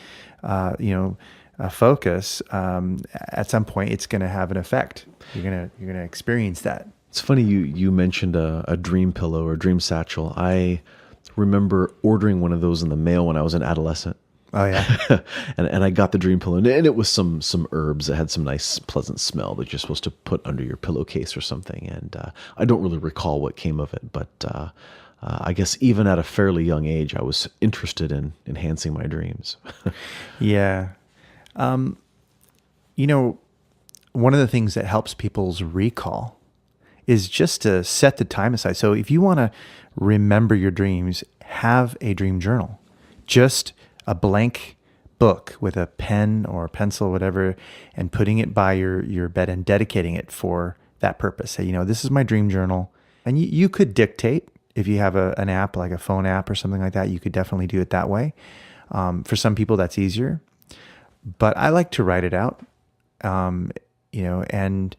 focus, at some point it's going to have an effect. You're gonna experience that. It's funny you mentioned a dream pillow or dream satchel. I remember ordering one of those in the mail when I was an adolescent. Oh yeah. and I got the dream pillow, and it was some herbs that had some nice pleasant smell that you're supposed to put under your pillowcase or something. And I don't really recall what came of it, but I guess even at a fairly young age, I was interested in enhancing my dreams. Yeah. One of the things that helps people's recall is just to set the time aside. So if you want to remember your dreams, have a dream journal. Just a blank book with a pen or a pencil, whatever, and putting it by your bed and dedicating it for that purpose. Say, this is my dream journal. And you could dictate. If you have an app, like a phone app or something like that, you could definitely do it that way. For some people, that's easier. But I like to write it out, and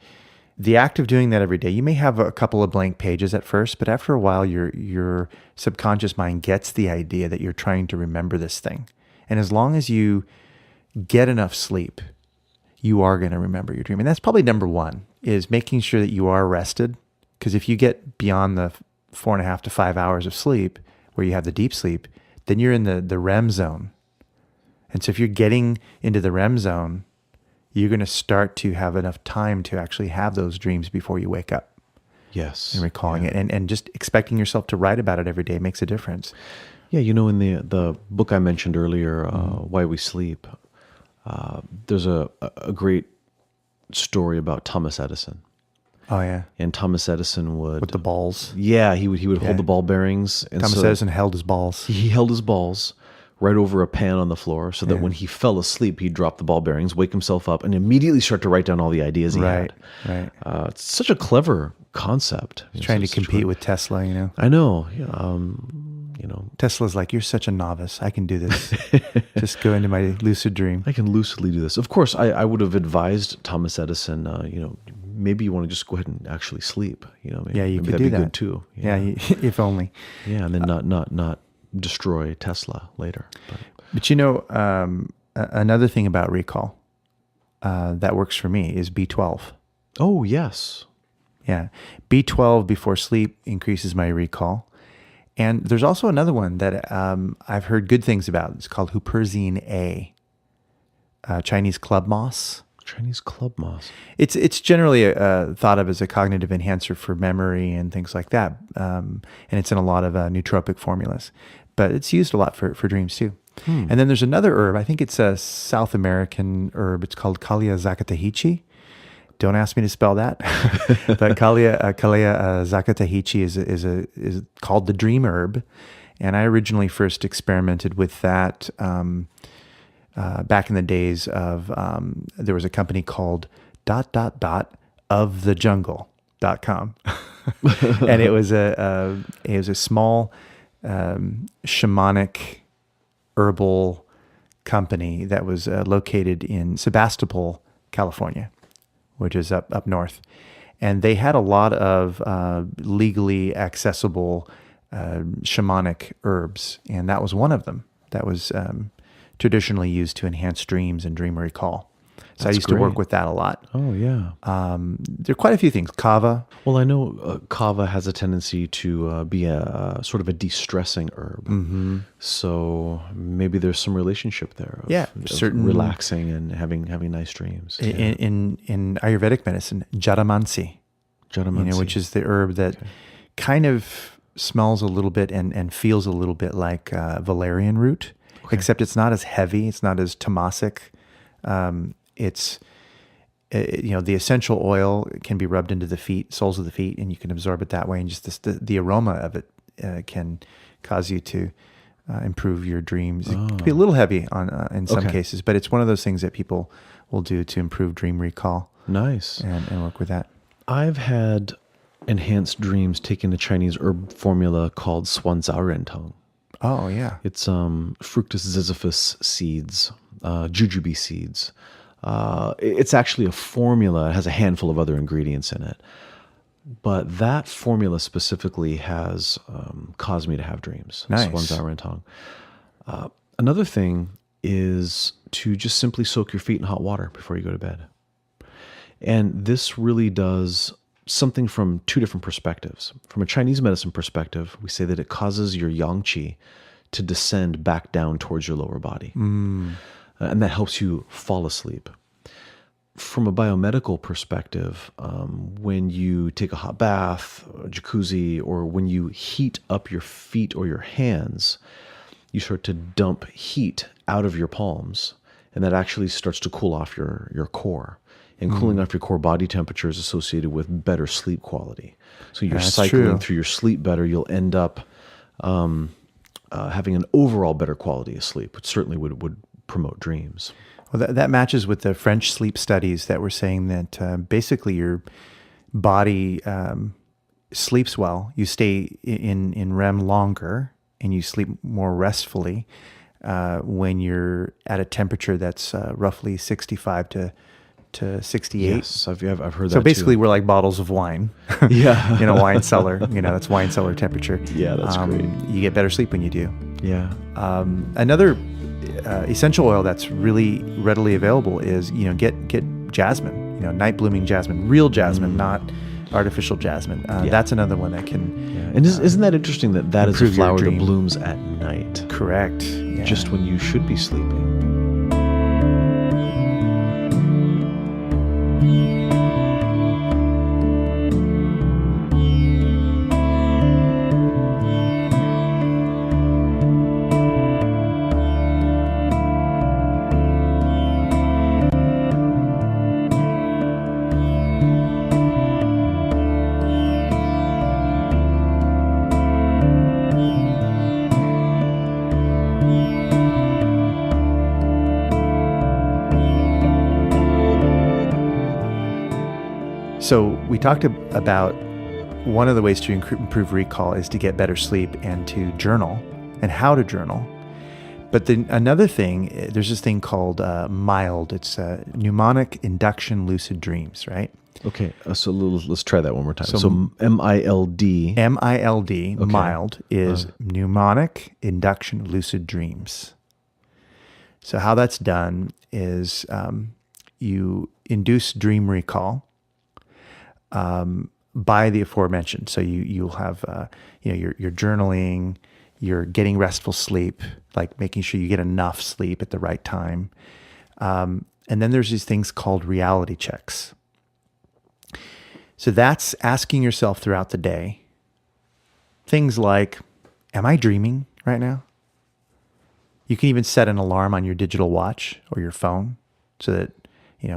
the act of doing that every day, you may have a couple of blank pages at first, but after a while, your subconscious mind gets the idea that you're trying to remember this thing. And as long as you get enough sleep, you are going to remember your dream. And that's probably number one, is making sure that you are rested. Because if you get beyond the 4.5 to 5 hours of sleep, where you have the deep sleep, then you're in the REM zone. And so if you're getting into the REM zone, you're going to start to have enough time to actually have those dreams before you wake up. Yes. And recalling it. And just expecting yourself to write about it every day makes a difference. Yeah, in the book I mentioned earlier, Why We Sleep, there's a great story about Thomas Edison. Oh, yeah. And Thomas Edison would... With the balls. Yeah, he would hold the ball bearings. And Thomas Edison held his balls. He held his balls right over a pan on the floor so that when he fell asleep, he'd drop the ball bearings, wake himself up, and immediately start to write down all the ideas he had. Right. It's such a clever concept. Trying to compete with Tesla, you know. I know. Tesla's like, you're such a novice. I can do this. Just go into my lucid dream. I can lucidly do this. Of course, I would have advised Thomas Edison, maybe you want to just go ahead and actually sleep. Maybe, Yeah, you maybe could that'd do be that. good too. Yeah, if only. Yeah, and then not destroy Tesla later. But another thing about recall that works for me is B12. Oh, yes. Yeah, B12 before sleep increases my recall. And there's also another one that I've heard good things about. It's called Huperzine A, Chinese club moss. Chinese club moss. It's generally thought of as a cognitive enhancer for memory and things like that. And it's in a lot of nootropic formulas. But it's used a lot for dreams too. And then there's another herb. I think it's a South American herb. It's called Calea zacatahichi. Don't ask me to spell that. But Calea zacatahichi is called the dream herb. And I originally first experimented with that back in the days of, there was a company called ... ofthejungle.com. And it was a small shamanic herbal company that was located in Sebastopol, California, which is up north. And they had a lot of legally accessible shamanic herbs, and that was one of them that was traditionally used to enhance dreams and dream recall. So I used to work with that a lot. Oh, yeah. There are quite a few things. Kava. Well, I know kava has a tendency to be a sort of a de-stressing herb. Mm-hmm. So maybe there's some relationship there. Of certain relaxing and having nice dreams. In Ayurvedic medicine, jadamansi, which is the herb that kind of smells a little bit and feels a little bit like valerian root, except it's not as heavy. It's not as tamasic. It's the essential oil can be rubbed into the soles of the feet, and you can absorb it that way. And just the aroma of it can cause you to improve your dreams. It can be a little heavy in some cases, but it's one of those things that people will do to improve dream recall. Nice. And work with that. I've had enhanced dreams taking a Chinese herb formula called Swanzarentong. Oh, yeah. It's Fructus ziziphus seeds, jujube seeds. It's actually a formula. It has a handful of other ingredients in it. But that formula specifically has caused me to have dreams. Nice. Swanzarentong. Another thing is to just simply soak your feet in hot water before you go to bed. And this really does something from two different perspectives. From a Chinese medicine perspective, we say that it causes your yang qi to descend back down towards your lower body. And that helps you fall asleep. From a biomedical perspective, when you take a hot bath, a jacuzzi, or when you heat up your feet or your hands, you start to dump heat out of your palms, and that actually starts to cool off your core. And cooling off your core body temperature is associated with better sleep quality. So you're cycling through your sleep better. You'll end up having an overall better quality of sleep, which certainly would promote dreams. Well, that matches with the French sleep studies that were saying that basically your body sleeps well. You stay in REM longer and you sleep more restfully when you're at a temperature that's roughly 65 to 68. Yes, I've heard that. So basically, too. We're like bottles of wine. Yeah, in a wine cellar. That's wine cellar temperature. Yeah, that's great. You get better sleep when you do. Yeah. Another essential oil that's really readily available is get jasmine. Night blooming jasmine, real jasmine, not artificial jasmine. That's another one that can. Yeah. And isn't that interesting that is a flower that dream. blooms at night? Correct. Yeah. Just when you should be sleeping. So we talked about one of the ways to improve recall is to get better sleep and to journal, and how to journal. But then another thing, there's this thing called MILD. It's mnemonic induction lucid dreams, right? Okay, so let's try that one more time. So So M-I-L-D. MILD, Okay. mild, is mnemonic induction lucid dreams. So how that's done is you induce dream recall by the aforementioned. So you'll have you're journaling, you're getting restful sleep, like making sure you get enough sleep at the right time, and then there's these things called reality checks. So that's asking yourself throughout the day things like, am I dreaming right now? You can even set an alarm on your digital watch or your phone so that,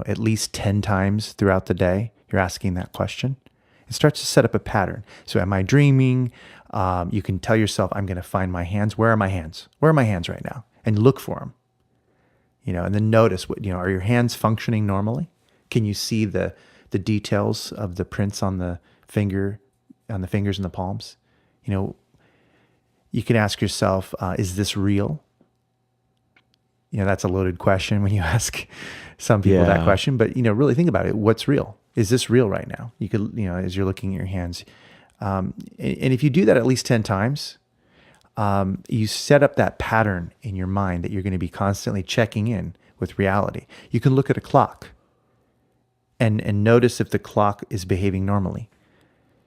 at least 10 times throughout the day, you're asking that question. It starts to set up a pattern. So am I dreaming? You can tell yourself, I'm going to find my hands. Where are my hands? Where are my hands right now? And look for them. And then notice are your hands functioning normally? Can you see the details of the prints on the fingers and the palms? You can ask yourself, is this real? That's a loaded question when you ask some people that question, but really think about it. What's real? Is this real right now? You could, as you're looking at your hands. And if you do that at least 10 times, you set up that pattern in your mind that you're going to be constantly checking in with reality. You can look at a clock and notice if the clock is behaving normally.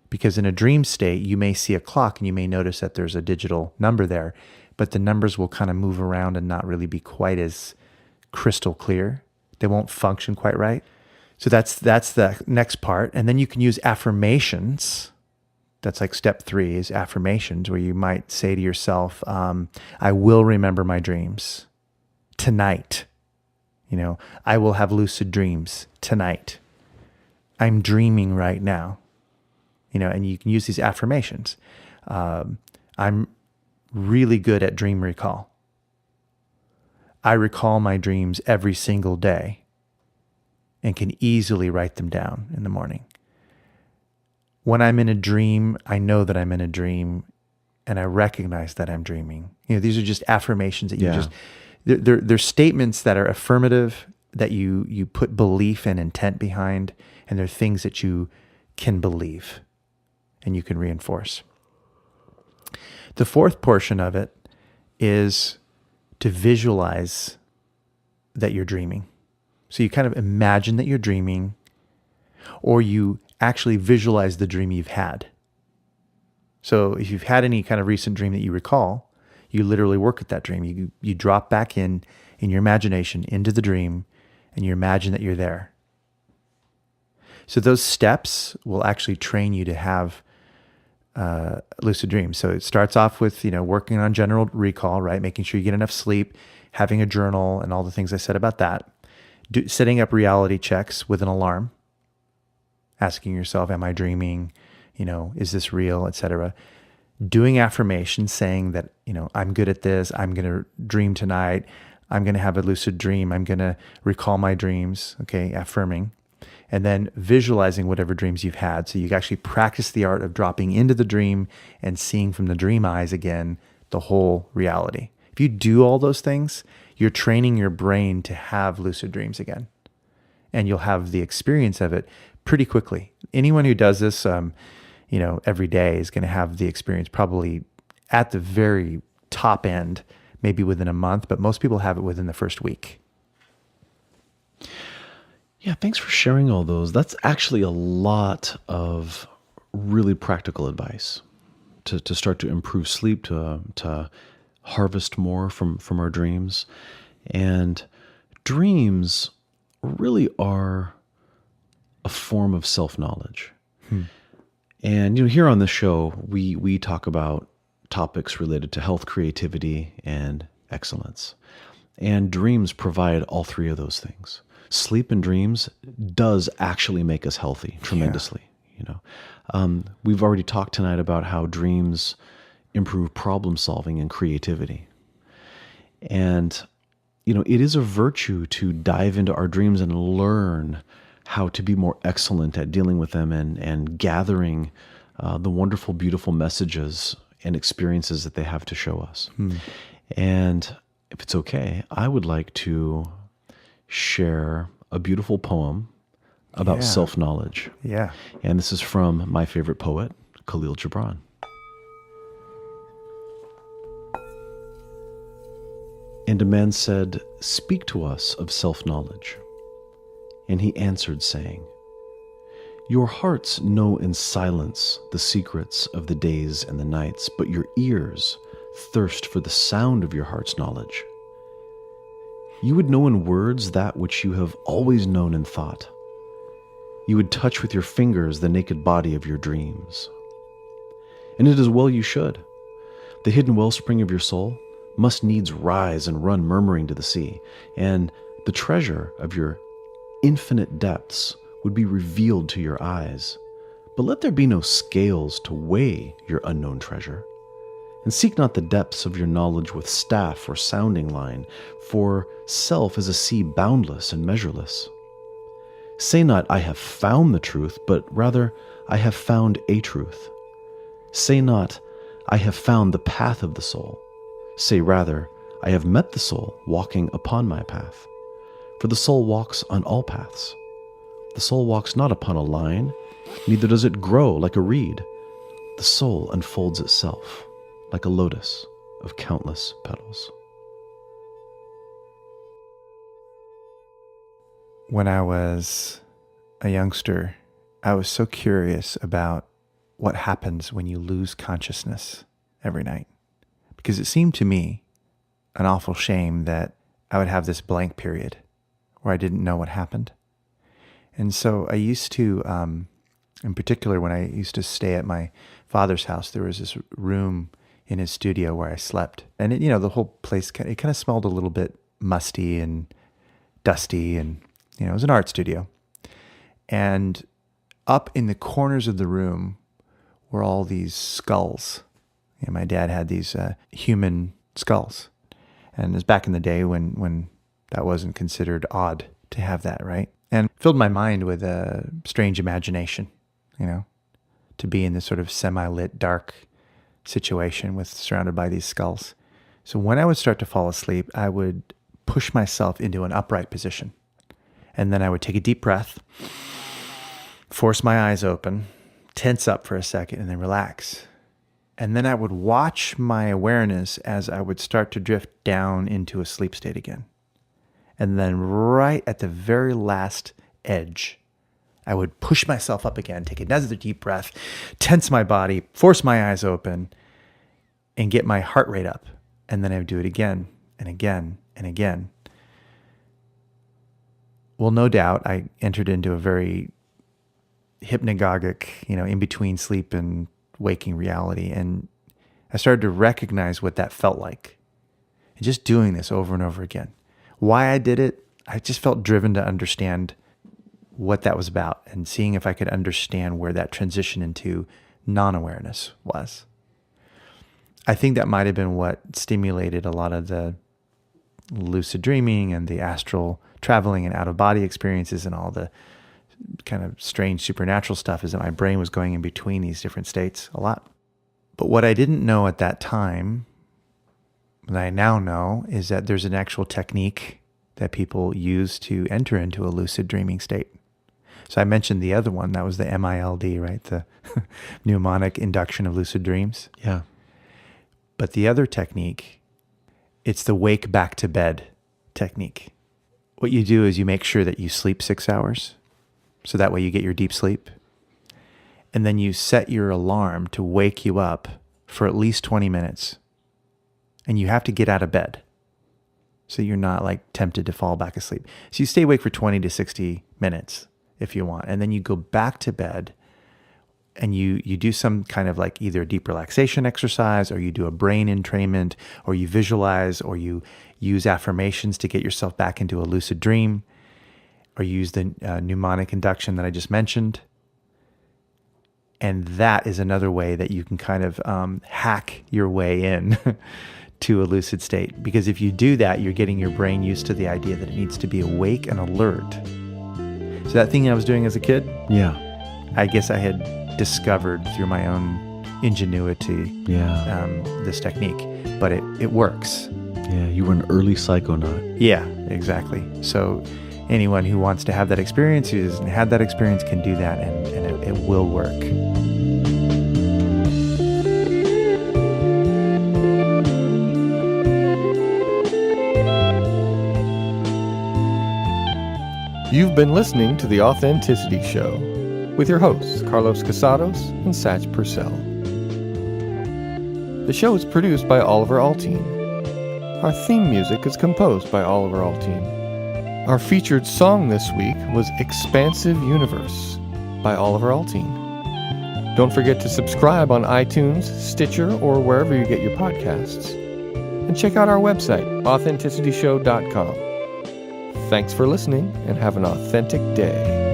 Because in a dream state, you may see a clock and you may notice that there's a digital number there, but the numbers will kind of move around and not really be quite as crystal clear. They won't function quite right. So that's the next part. And then you can use affirmations. That's like step 3 is affirmations, where you might say to yourself, I will remember my dreams tonight. I will have lucid dreams tonight. I'm dreaming right now. And you can use these affirmations. I'm really good at dream recall. I recall my dreams every single day and can easily write them down in the morning. When I'm in a dream, I know that I'm in a dream and I recognize that I'm dreaming. These are just affirmations that they're statements that are affirmative, that you put belief and intent behind, and they're things that you can believe and you can reinforce. The fourth portion of it is to visualize that you're dreaming. So you kind of imagine that you're dreaming, or you actually visualize the dream you've had. So if you've had any kind of recent dream that you recall, you literally work at that dream. You drop back in your imagination into the dream, and you imagine that you're there. So those steps will actually train you to have lucid dreams. So it starts off with, working on general recall, right? Making sure you get enough sleep, having a journal, and all the things I said about that. Setting up reality checks with an alarm, asking yourself, am I dreaming? Is this real, etc. Doing affirmations, saying that, I'm good at this. I'm going to dream tonight. I'm going to have a lucid dream. I'm going to recall my dreams. Okay. Affirming. And then visualizing whatever dreams you've had. So you actually practice the art of dropping into the dream and seeing from the dream eyes again, the whole reality. If you do all those things, you're training your brain to have lucid dreams again. And you'll have the experience of it pretty quickly. Anyone who does this, every day is going to have the experience probably at the very top end, maybe within a month, but most people have it within the first week. Yeah, thanks for sharing all those. That's actually a lot of really practical advice to start to improve sleep, to harvest more from our dreams. And dreams really are a form of self-knowledge. And here on the show, we talk about topics related to health, creativity, and excellence. And dreams provide all three of those things. Sleep and dreams does actually make us healthy tremendously. We've already talked tonight about how dreams improve problem solving and creativity. And, it is a virtue to dive into our dreams and learn how to be more excellent at dealing with them and gathering the wonderful, beautiful messages and experiences that they have to show us. And if it's okay, I would like to share a beautiful poem about self-knowledge. Yeah. And this is from my favorite poet, Khalil Gibran. And a man said, "Speak to us of self-knowledge." And he answered, saying, "Your hearts know in silence the secrets of the days and the nights, but your ears thirst for the sound of your heart's knowledge. You would know in words that which you have always known in thought. You would touch with your fingers the naked body of your dreams. And it is well you should. The hidden wellspring of your soul must needs rise and run murmuring to the sea, and the treasure of your infinite depths would be revealed to your eyes. But let there be no scales to weigh your unknown treasure. And seek not the depths of your knowledge with staff or sounding line, for self is a sea boundless and measureless. Say not, I have found the truth, but rather, I have found a truth. Say not, I have found the path of the soul. Say rather, I have met the soul walking upon my path. For the soul walks on all paths. The soul walks not upon a line, neither does it grow like a reed. The soul unfolds itself like a lotus of countless petals. When I was a youngster, I was so curious about what happens when you lose consciousness every night. Because it seemed to me an awful shame that I would have this blank period where I didn't know what happened. And so I used to, in particular, when I used to stay at my father's house, there was this room in his studio where I slept. And it, the whole place, it kind of smelled a little bit musty and dusty, and it was an art studio. And up in the corners of the room were all these skulls. My dad had these human skulls. And it was back in the day when that wasn't considered odd to have that, right? And filled my mind with a strange imagination, to be in this sort of semi-lit, dark situation surrounded by these skulls. So when I would start to fall asleep, I would push myself into an upright position. And then I would take a deep breath, force my eyes open, tense up for a second, and then relax. And then I would watch my awareness as I would start to drift down into a sleep state again. And then right at the very last edge, I would push myself up again, take another deep breath, tense my body, force my eyes open, and get my heart rate up. And then I would do it again and again and again. Well, no doubt, I entered into a very hypnagogic, in between sleep and waking reality. And I started to recognize what that felt like. And just doing this over and over again. Why I did it, I just felt driven to understand what that was about and seeing if I could understand where that transition into non-awareness was. I think that might have been what stimulated a lot of the lucid dreaming and the astral traveling and out-of-body experiences and all the kind of strange supernatural stuff, is that my brain was going in between these different states a lot. But what I didn't know at that time, that I now know, is that there's an actual technique that people use to enter into a lucid dreaming state. So I mentioned the other one, that was the MILD, right? The mnemonic induction of lucid dreams. Yeah. But the other technique, it's the wake back to bed technique. What you do is you make sure that you sleep 6 hours, so that way you get your deep sleep. And then you set your alarm to wake you up for at least 20 minutes. And you have to get out of bed, so you're not tempted to fall back asleep. So you stay awake for 20 to 60 minutes if you want. And then you go back to bed and you do some kind of either a deep relaxation exercise, or you do a brain entrainment, or you visualize, or you use affirmations to get yourself back into a lucid dream, or you use the mnemonic induction that I just mentioned. And that is another way that you can kind of hack your way in to a lucid state. Because if you do that, you're getting your brain used to the idea that it needs to be awake and alert. So that thing I was doing as a kid, Yeah. I guess I had discovered through my own ingenuity this technique, but it works. Yeah, you were an early psychonaut. Yeah, exactly. So anyone who wants to have that experience, who hasn't had that experience, can do that, and it will work. You've been listening to The Authenticity Show with your hosts, Carlos Casados and Satch Purcell. The show is produced by Oliver Althoen. Our theme music is composed by Oliver Althoen. Our featured song this week was Expansive Universe by Oliver Althoen. Don't forget to subscribe on iTunes, Stitcher, or wherever you get your podcasts. And check out our website, AuthenticityShow.com. Thanks for listening, and have an authentic day.